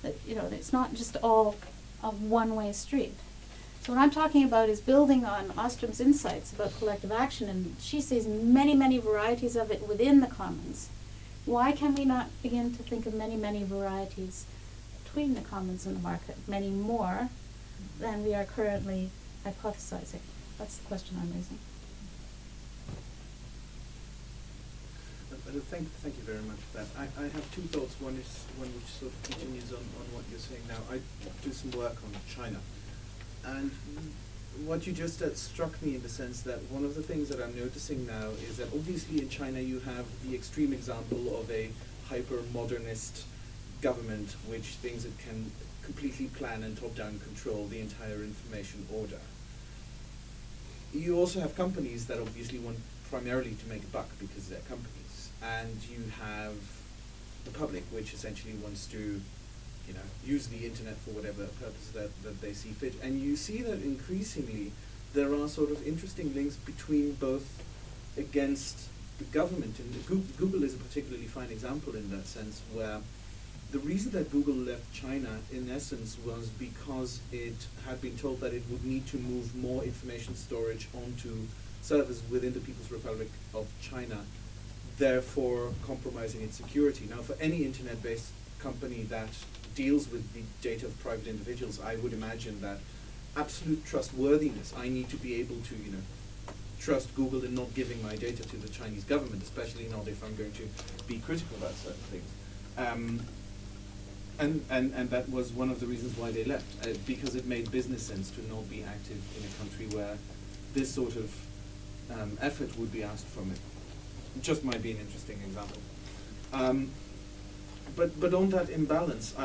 that, you know, that it's not just all a one-way street. So what I'm talking about is building on Ostrom's insights about collective action, and she sees many, many varieties of it within the commons. Why can we not begin to think of many, many varieties between the commons and the market, many more than we are currently hypothesizing? That's the question I'm raising. Thank you very much for that. I have two thoughts. One which sort of continues on what you're saying now. I do some work on China. And what you just said struck me in the sense that one of the things that I'm noticing now is that obviously in China you have the extreme example of a hyper-modernist government which thinks it can completely plan and top-down control the entire information order. You also have companies that obviously want primarily to make a buck because they're companies. And you have the public which essentially wants to use the internet for whatever purpose that they see fit. And you see that increasingly there are sort of interesting links between both against the government, and Google is a particularly fine example in that sense, where the reason that Google left China in essence was because it had been told that it would need to move more information storage onto servers within the People's Republic of China, therefore compromising its security. Now, for any internet-based company that deals with the data of private individuals, I would imagine that absolute trustworthiness, I need to be able to, trust Google in not giving my data to the Chinese government, especially not if I'm going to be critical about certain things. And that was one of the reasons why they left, because it made business sense to not be active in a country where this sort of effort would be asked from it. It just might be an interesting example. But on that imbalance,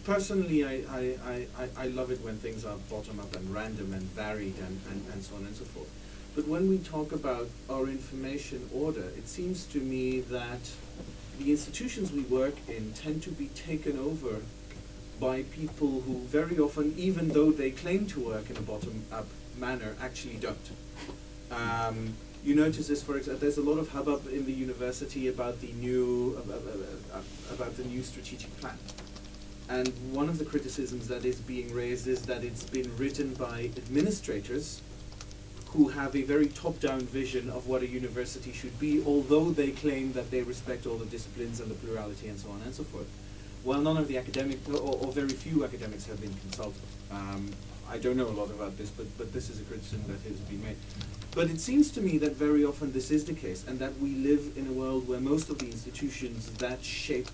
personally, I love it when things are bottom-up and random and varied and so on and so forth. But when we talk about our information order, it seems to me that the institutions we work in tend to be taken over by people who very often, even though they claim to work in a bottom-up manner, actually don't. You notice this, for example, there's a lot of hubbub in the university about the new strategic plan. And one of the criticisms that is being raised is that it's been written by administrators who have a very top-down vision of what a university should be, although they claim that they respect all the disciplines and the plurality and so on and so forth. Well, none of the academic, or very few academics have been consulted. I don't know a lot about this, but this is a criticism that has been made. But it seems to me that very often this is the case, and that we live in a world where most of the institutions that shape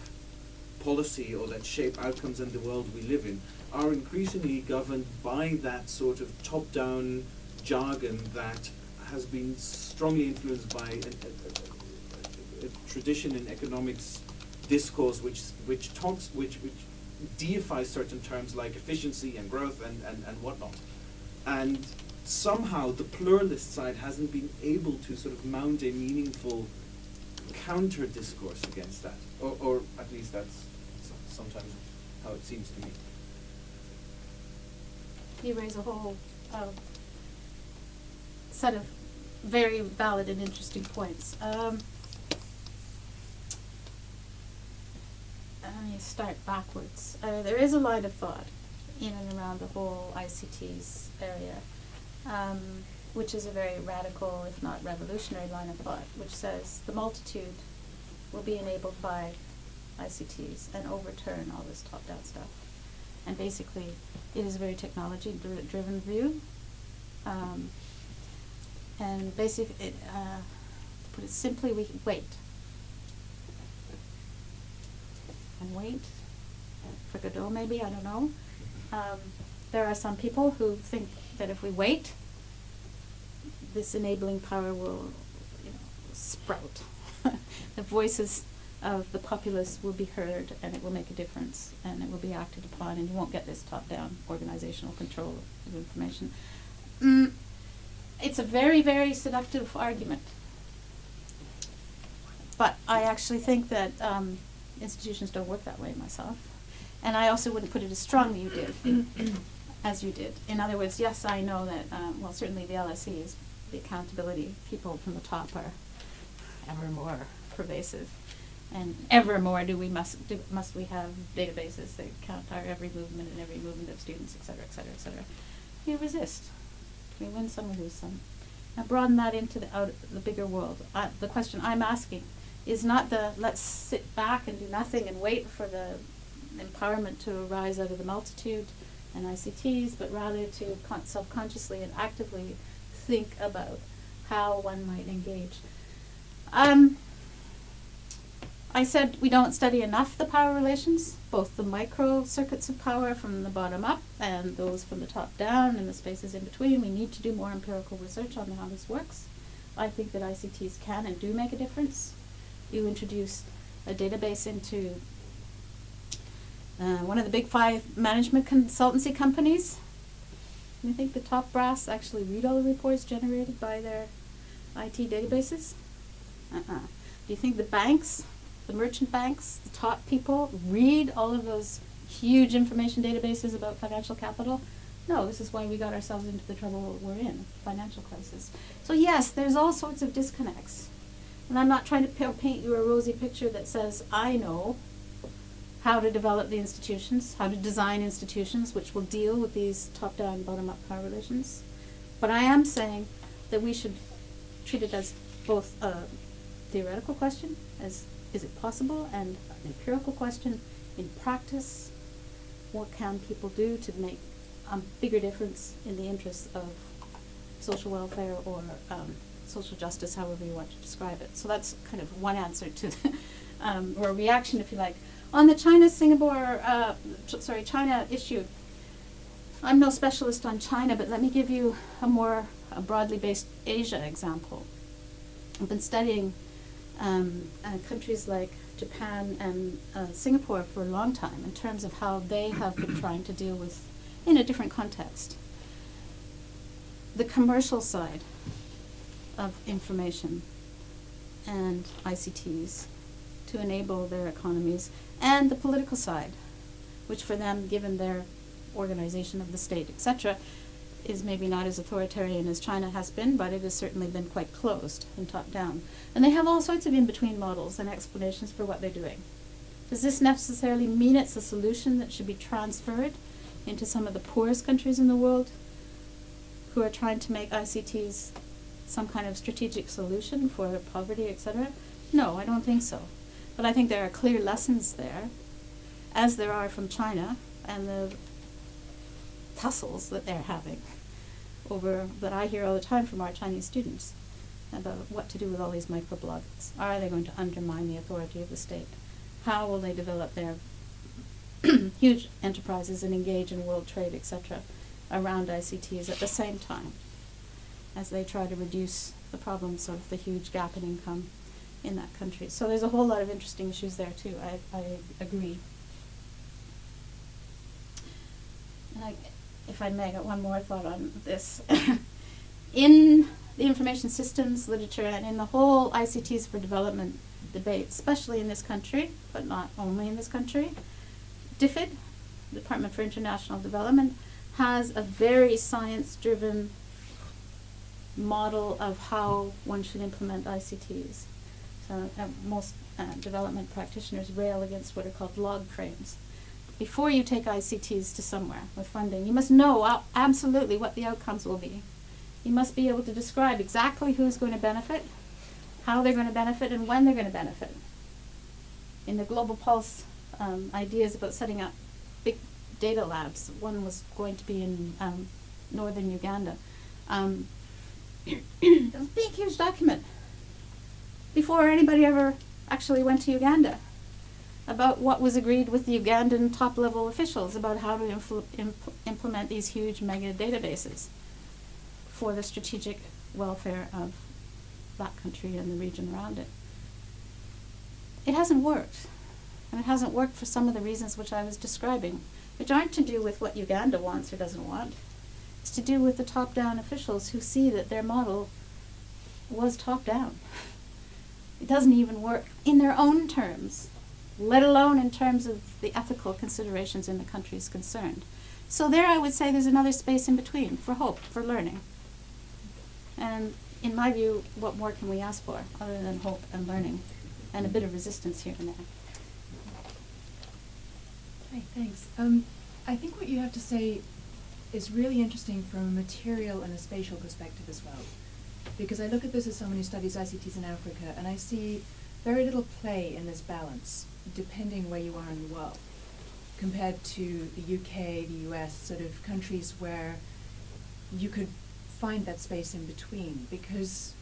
policy or that shape outcomes in the world we live in are increasingly governed by that sort of top-down jargon that has been strongly influenced by a tradition in economics discourse which deifies certain terms like efficiency and growth and whatnot. And somehow the pluralist side hasn't been able to sort of mount a meaningful counter discourse against that, or at least that's sometimes how it seems to me. You raise a whole set of very valid and interesting points. Let me start backwards. There is a line of thought in and around the whole ICTs area, which is a very radical, if not revolutionary line of thought, which says the multitude will be enabled by ICTs and overturn all this top-down stuff. And basically, it is a very technology-driven view. And basically, to put it simply, we wait. And wait for Godot, maybe, I don't know. There are some people who think that if we wait, this enabling power will, sprout. The voices of the populace will be heard, and it will make a difference, and it will be acted upon, and you won't get this top-down organizational control of information. It's a very, very seductive argument. But I actually think that institutions don't work that way myself. And I also wouldn't put it as strongly you did, as you did. In other words, yes, I know that, certainly the LSE is, the accountability people from the top are ever more pervasive. And ever more must we have databases that count our every movement and every movement of students, et cetera, et cetera, et cetera. We resist. We win some, we lose some. Now broaden that into the bigger world. The question I'm asking is not let's sit back and do nothing and wait for the empowerment to arise out of the multitude and ICTs, but rather to self-consciously and actively think about how one might engage. I said we don't study enough the power relations, both the micro circuits of power from the bottom up and those from the top down and the spaces in between. We need to do more empirical research on how this works. I think that ICTs can and do make a difference. You introduce a database into one of the big 5 management consultancy companies. Do you think the top brass actually read all the reports generated by their IT databases? Do you think the banks, the merchant banks, the top people read all of those huge information databases about financial capital? No, this is why we got ourselves into the trouble we're in, financial crisis. So yes, there's all sorts of disconnects. And I'm not trying to paint you a rosy picture that says, I know how to develop the institutions, how to design institutions which will deal with these top-down, bottom-up power relations. But I am saying that we should treat it as both a theoretical question, as is it possible, and an empirical question. In practice, what can people do to make a bigger difference in the interests of social welfare or social justice, however you want to describe it. So that's kind of one answer to the, or a reaction, if you like. On the China issue, I'm no specialist on China, but let me give you a more broadly based Asia example. I've been studying countries like Japan and Singapore for a long time in terms of how they have been trying to deal with, in a different context, the commercial side of information and ICTs to enable their economies, and the political side, which for them, given their organization of the state, etc., is maybe not as authoritarian as China has been, but it has certainly been quite closed and top-down. And they have all sorts of in-between models and explanations for what they're doing. Does this necessarily mean it's a solution that should be transferred into some of the poorest countries in the world who are trying to make ICTs some kind of strategic solution for poverty, etc.? No, I don't think so. But I think there are clear lessons there, as there are from China, and the tussles that they're having over, that I hear all the time from our Chinese students, about what to do with all these microblogs. Are they going to undermine the authority of the state? How will they develop their huge enterprises and engage in world trade, etc., around ICTs at the same time as they try to reduce the problems of the huge gap in income in that country? So there's a whole lot of interesting issues there too. I agree. And if I may, I got one more thought on this. In the information systems literature and in the whole ICTs for development debate, especially in this country, but not only in this country, DFID, Department for International Development, has a very science-driven model of how one should implement ICTs. So most development practitioners rail against what are called log frames. Before you take ICTs to somewhere with funding, you must know absolutely what the outcomes will be. You must be able to describe exactly who's going to benefit, how they're going to benefit, and when they're going to benefit. In the Global Pulse ideas about setting up big data labs, one was going to be in northern Uganda. It was a big, huge document before anybody ever actually went to Uganda, about what was agreed with the Ugandan top-level officials about how to implement these huge mega databases for the strategic welfare of that country and the region around it. It hasn't worked. And it hasn't worked for some of the reasons which I was describing, which aren't to do with what Uganda wants or doesn't want. It's to do with the top-down officials who see that their model was top-down. It doesn't even work in their own terms, let alone in terms of the ethical considerations in the countries concerned. So there I would say there's another space in between for hope, for learning. And in my view, what more can we ask for other than hope and learning? and a bit of resistance here and there. Hi, thanks. I think what you have to say is really interesting from a material and a spatial perspective as well. Because I look at this as someone who studies ICTs in Africa, and I see very little play in this balance, depending where you are in the world, compared to the UK, the US, sort of countries where you could find that space in between. Because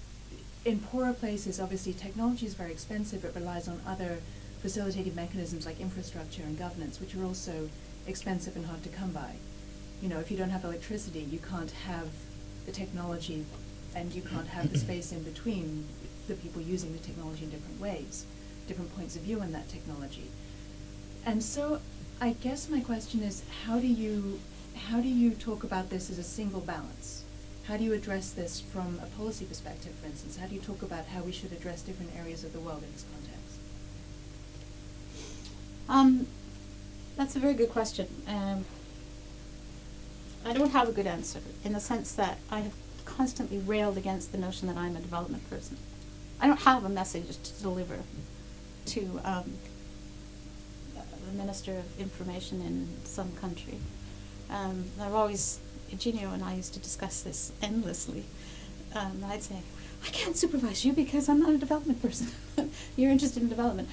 in poorer places, obviously, technology is very expensive. It relies on other facilitating mechanisms like infrastructure and governance, which are also expensive and hard to come by. You know, if you don't have electricity, you can't have the technology, and you can't have the space in between the people using the technology in different ways, different points of view in that technology. And so I guess my question is, how do you talk about this as a single balance? How do you address this from a policy perspective, for instance? How do you talk about how we should address different areas of the world in this context? That's a very good question. I don't have a good answer, in the sense that I have constantly railed against the notion that I'm a development person. I don't have a message to deliver to the Minister of Information in some country. I've always, Iginio and I used to discuss this endlessly. I'd say, I can't supervise you because I'm not a development person. You're interested in development.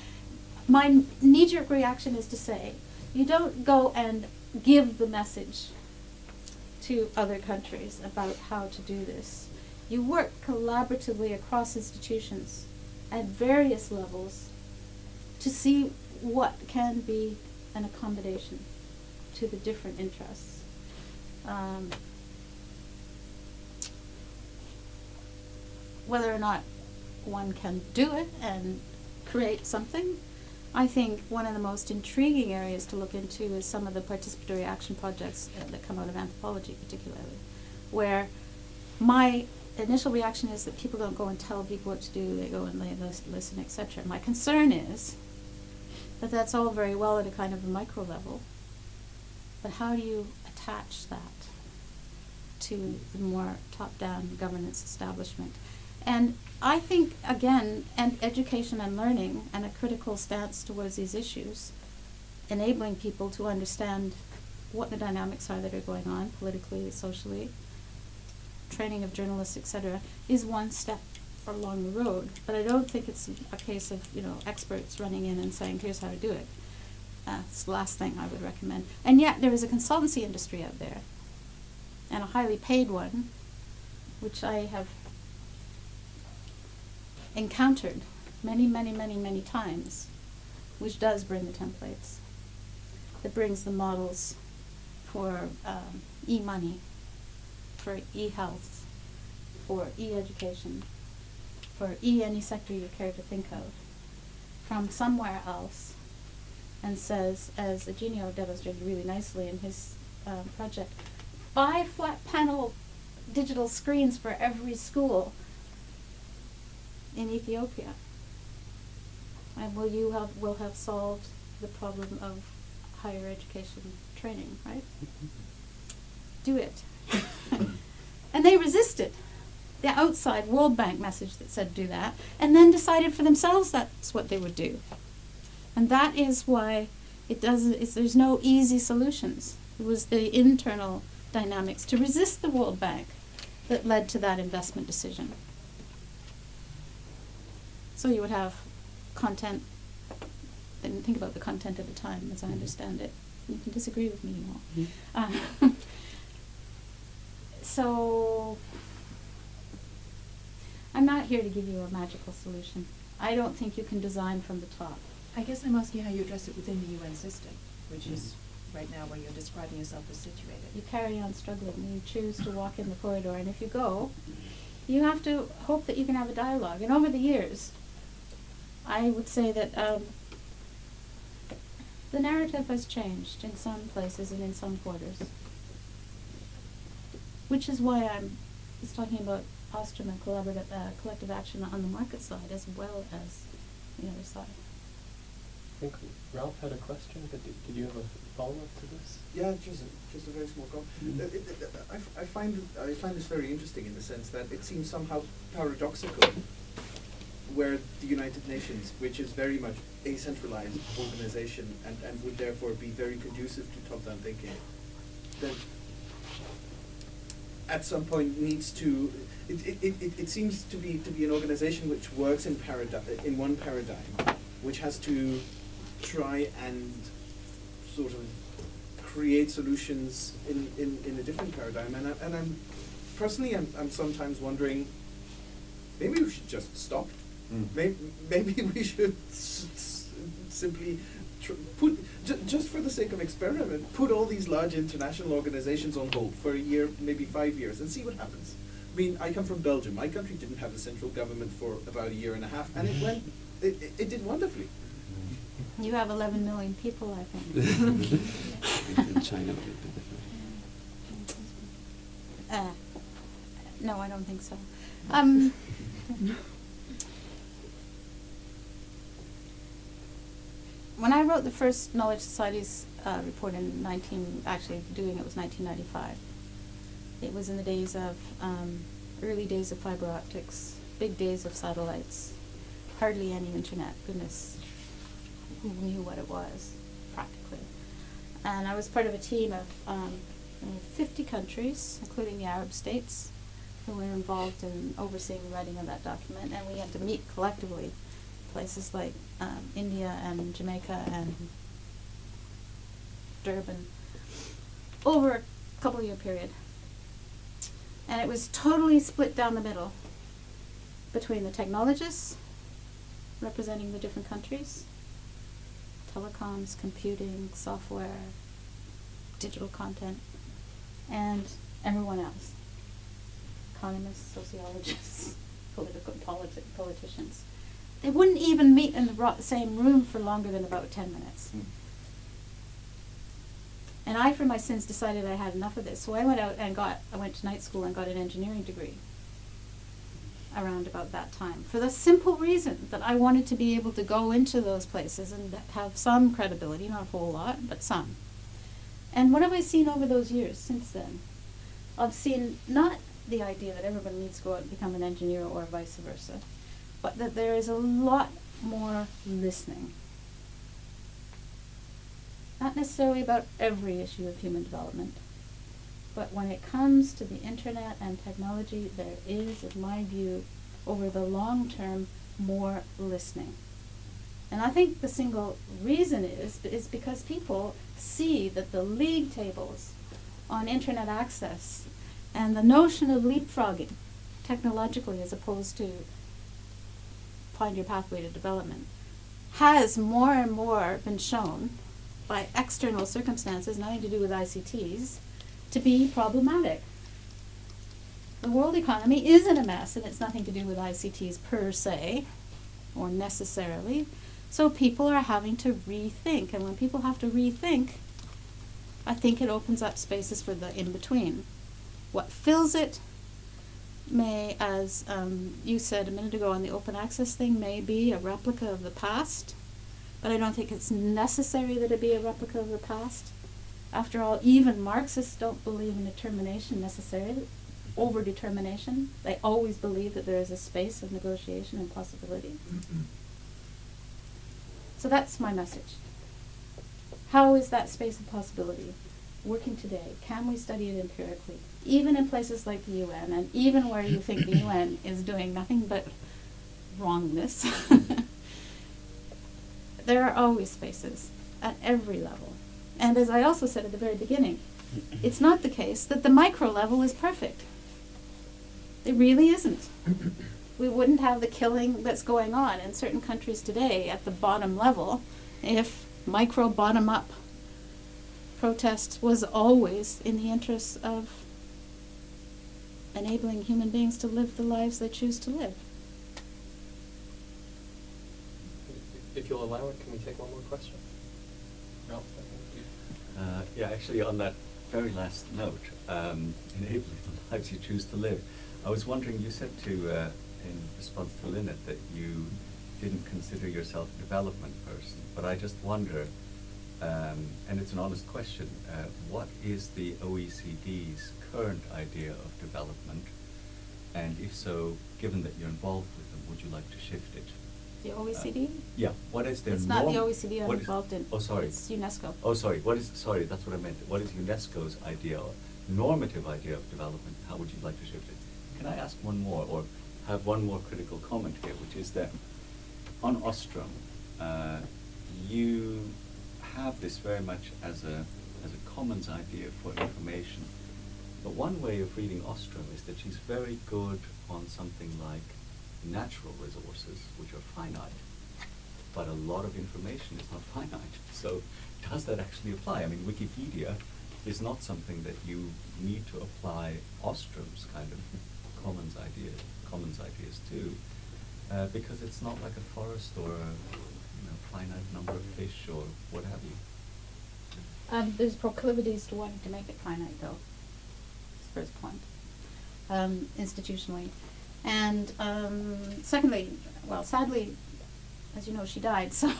My knee-jerk reaction is to say, you don't go and give the message to other countries about how to do this. You work collaboratively across institutions at various levels to see what can be an accommodation to the different interests. Whether or not one can do it and create something, I think one of the most intriguing areas to look into is some of the participatory action projects that come out of anthropology particularly, where my initial reaction is that people don't go and tell people what to do, they go and they listen, etc. My concern is that that's all very well at a kind of a micro level, but how do you attach that to the more top-down governance establishment? And I think, again, and education and learning and a critical stance towards these issues, enabling people to understand what the dynamics are that are going on politically, socially, training of journalists, etc., is one step along the road. But I don't think it's a case of, experts running in and saying, here's how to do it. It's the last thing I would recommend. And yet there is a consultancy industry out there, and a highly paid one, which I have encountered many times, which does bring the templates, that brings the models for e-money, for e-health, for e-education, for any sector you care to think of, from somewhere else, and says, as Iginio demonstrated really nicely in his project, buy flat panel digital screens for every school in Ethiopia, and will have solved the problem of higher education training, right? Do it. And they resisted the outside World Bank message that said do that, and then decided for themselves that's what they would do. And that is why there's no easy solutions. It was the internal dynamics to resist the World Bank that led to that investment decision. So you would have content, and think about the content at the time, as I understand it. You can disagree with me, you know. So I'm not here to give you a magical solution. I don't think you can design from the top. I guess I'm asking how you address it within the UN system, which is right now where you're describing yourself as situated. You carry on struggling. You choose to walk in the corridor, and if you go, you have to hope that you can have a dialogue. And over the years, I would say that the narrative has changed in some places and in some quarters, which is why I was talking about Ostrom and collective action on the market side as well as the other side. I think Ralph had a question, but did you have a follow-up to this? Yeah, just a very small comment. I find this very interesting in the sense that it seems somehow paradoxical where the United Nations, which is very much a centralized organization and would therefore be very conducive to top-down thinking, then at some point needs to, it seems to be an organization which works in one paradigm, which has to try and sort of create solutions in a different paradigm. And I'm personally, I'm sometimes wondering, maybe we should just stop. Maybe we should simply just for the sake of experiment, put all these large international organizations on hold for a year, maybe 5 years, and see what happens. I mean, I come from Belgium. My country didn't have a central government for about a year and a half, and it did wonderfully. You have 11 million people, I think. In China, would be a bit different. No, I don't think so. When I wrote the first Knowledge Societies report in doing it was 1995. It was in the days of, early days of fiber optics, big days of satellites, hardly any internet, goodness, who knew what it was, practically. And I was part of a team of 50 countries, including the Arab states, who were involved in overseeing the writing of that document, and we had to meet collectively places like India and Jamaica and Durban over a couple-year period. And it was totally split down the middle between the technologists representing the different countries, telecoms, computing, software, digital content, and everyone else, economists, sociologists, politicians. They wouldn't even meet in the same room for longer than about 10 minutes. And I, for my sins, decided I had enough of this. So I went out and I went to night school and got an engineering degree around about that time, for the simple reason that I wanted to be able to go into those places and have some credibility, not a whole lot, but some. And what have I seen over those years since then? I've seen not the idea that everybody needs to go out and become an engineer or vice versa, but that there is a lot more listening. Not necessarily about every issue of human development, but when it comes to the internet and technology, there is, in my view, over the long term, more listening. And I think the single reason is because people see that the league tables on internet access and the notion of leapfrogging technologically as opposed to find your pathway to development has more and more been shown by external circumstances, nothing to do with ICTs, to be problematic. The world economy is in a mess, and it's nothing to do with ICTs per se, or necessarily. So people are having to rethink, and when people have to rethink, I think it opens up spaces for the in-between. What fills it may, as you said a minute ago on the open access thing, may be a replica of the past, but I don't think it's necessary that it be a replica of the past. After all, even Marxists don't believe in determination necessarily, over determination. They always believe that there is a space of negotiation and possibility. So that's my message. How is that space of possibility working today? Can we study it empirically? Even in places like the UN, and even where you think the UN is doing nothing but wrongness, there are always spaces at every level. And as I also said at the very beginning, it's not the case that the micro level is perfect. It really isn't. We wouldn't have the killing that's going on in certain countries today at the bottom level if micro bottom-up protest was always in the interests of enabling human beings to live the lives they choose to live. If you'll allow it, can we take one more question? No? Yeah, actually on that very last note, enabling the lives you choose to live, I was wondering, you said in response to Lynette that you didn't consider yourself a development person, but I just wonder, and it's an honest question, what is the OECD's current idea of development? And if so, given that you're involved with them, would you like to shift it? The OECD? Yeah, what is their It's not the norm- OECD I'm what is- involved in. Oh, sorry. It's UNESCO. Oh, sorry, sorry, that's what I meant. What is UNESCO's idea, or normative idea of development? How would you like to shift it? Can I ask one more, or have one more critical comment here, which is that on Ostrom, you have this very much as a commons idea for information. But one way of reading Ostrom is that she's very good on something like natural resources, which are finite. But a lot of information is not finite. So does that actually apply? I mean, Wikipedia is not something that you need to apply Ostrom's kind of commons ideas to, because it's not like a forest or a finite number of fish or what have you. There's proclivities to wanting to make it finite, though. That's the first point, institutionally. And secondly, well, sadly, as you know, she died, so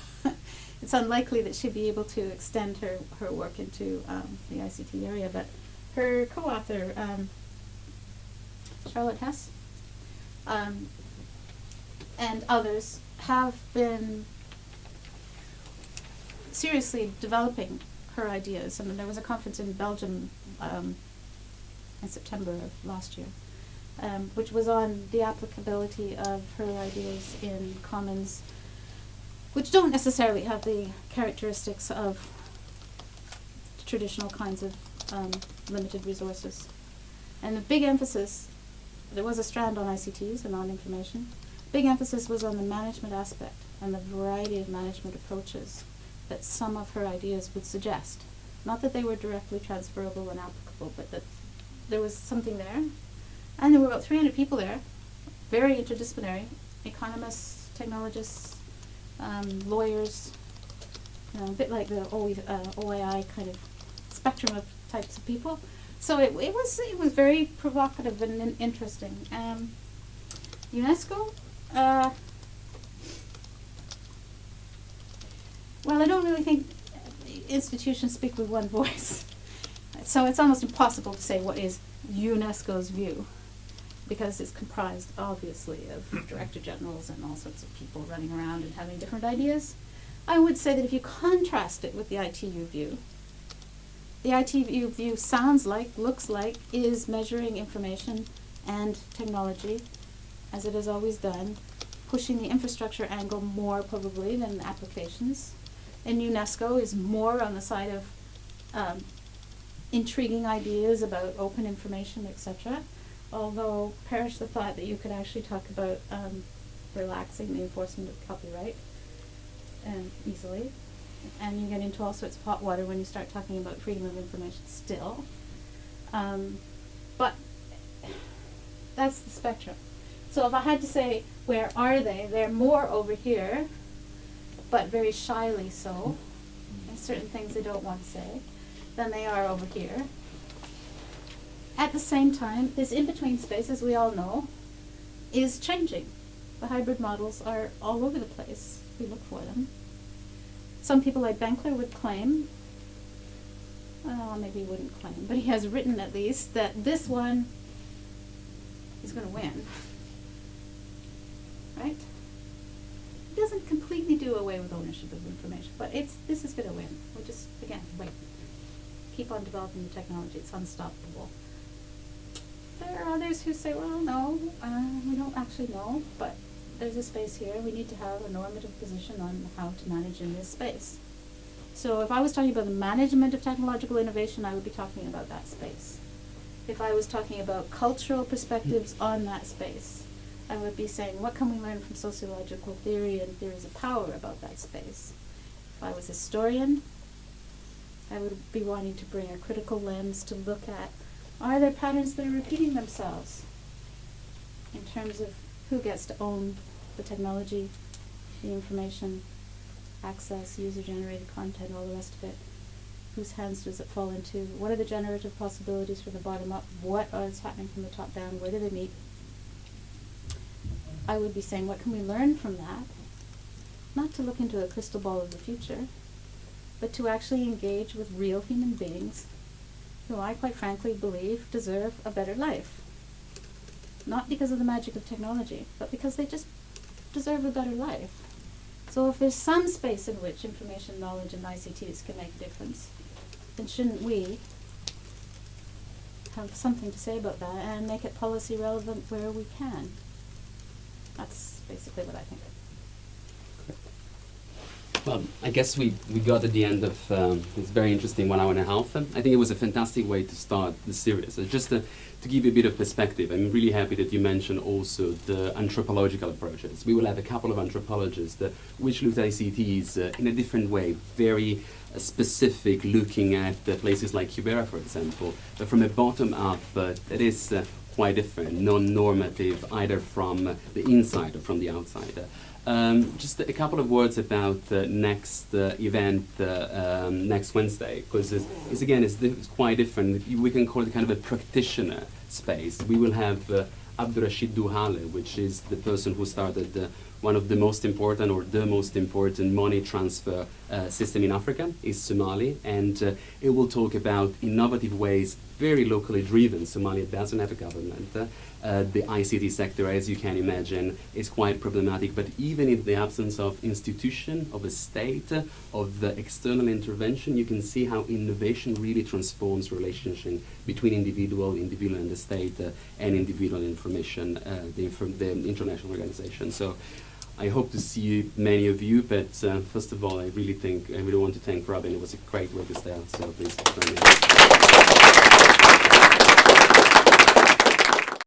it's unlikely that she'd be able to extend her work into the ICT area. But her co-author, Charlotte Hess, and others have been seriously developing her ideas. I mean, there was a conference in Belgium in September of last year, which was on the applicability of her ideas in commons, which don't necessarily have the characteristics of traditional kinds of limited resources. And the big emphasis, there was a strand on ICTs and on information. Big emphasis was on the management aspect and the variety of management approaches that some of her ideas would suggest. Not that they were directly transferable and applicable, but that there was something there. And there were about 300 people there, very interdisciplinary, economists, technologists, lawyers, a bit like the OAI kind of spectrum of types of people. So it was very provocative and interesting. UNESCO, well, I don't really think institutions speak with one voice. So it's almost impossible to say what is UNESCO's view, because it's comprised, obviously, of director generals and all sorts of people running around and having different ideas. I would say that if you contrast it with the ITU view, the ITU view sounds like, looks like, is measuring information and technology, as it has always done, pushing the infrastructure angle more probably than applications. And UNESCO is more on the side of intriguing ideas about open information, etc. Although perish the thought that you could actually talk about relaxing the enforcement of copyright easily. And you get into all sorts of hot water when you start talking about freedom of information still. But that's the spectrum. So if I had to say, where are they? They're more over here, but very shyly so. There's certain things they don't want to say than they are over here. At the same time, this in-between space, as we all know, is changing. The hybrid models are all over the place. We look for them. Some people like Benkler would claim, well, maybe he wouldn't claim, but he has written at least that this one is going to win. Right? It doesn't completely do away with ownership of information, but this is going to win. We'll just, again, wait. Keep on developing the technology. It's unstoppable. There are others who say, well, no, we don't actually know, but there's a space here. We need to have a normative position on how to manage in this space. So if I was talking about the management of technological innovation, I would be talking about that space. If I was talking about cultural perspectives on that space, I would be saying, what can we learn from sociological theory and theories of power about that space? If I was a historian, I would be wanting to bring a critical lens to look at, are there patterns that are repeating themselves in terms of who gets to own the technology, the information, access, user-generated content, all the rest of it? Whose hands does it fall into? What are the generative possibilities from the bottom up? What is happening from the top down? Where do they meet? I would be saying, what can we learn from that? Not to look into a crystal ball of the future, but to actually engage with real human beings who I quite frankly believe deserve a better life. not because of the magic of technology, but because they just deserve a better life. So if there's some space in which information, knowledge, and ICTs can make a difference, then shouldn't we have something to say about that and make it policy relevant where we can? That's basically what I think. Well, I guess we got at the end of this very interesting 1 hour and a half. I think it was a fantastic way to start the series. Just to give you a bit of perspective, I'm really happy that you mentioned also the anthropological approaches. We will have a couple of anthropologists which looked at ICTs in a different way, very specific, looking at places like Kibera, for example, but from a bottom-up, it is quite different, non-normative, either from the inside or from the outside. Just a couple of words about the next event next Wednesday, because it's quite different. We can call it kind of a practitioner space. We will have Abdurrashid Duhale, which is the person who started one of the most important or the most important money transfer system in Africa, is Somali, and it will talk about innovative ways, very locally driven. Somalia doesn't have a government. The ICT sector, as you can imagine, is quite problematic, but even in the absence of institution, of a state, of the external intervention, you can see how innovation really transforms relationship between individual and the state, and individual information, the international organization. So I hope to see many of you, but first of all, I really want to thank Robin. It was a great way to start, so please join me.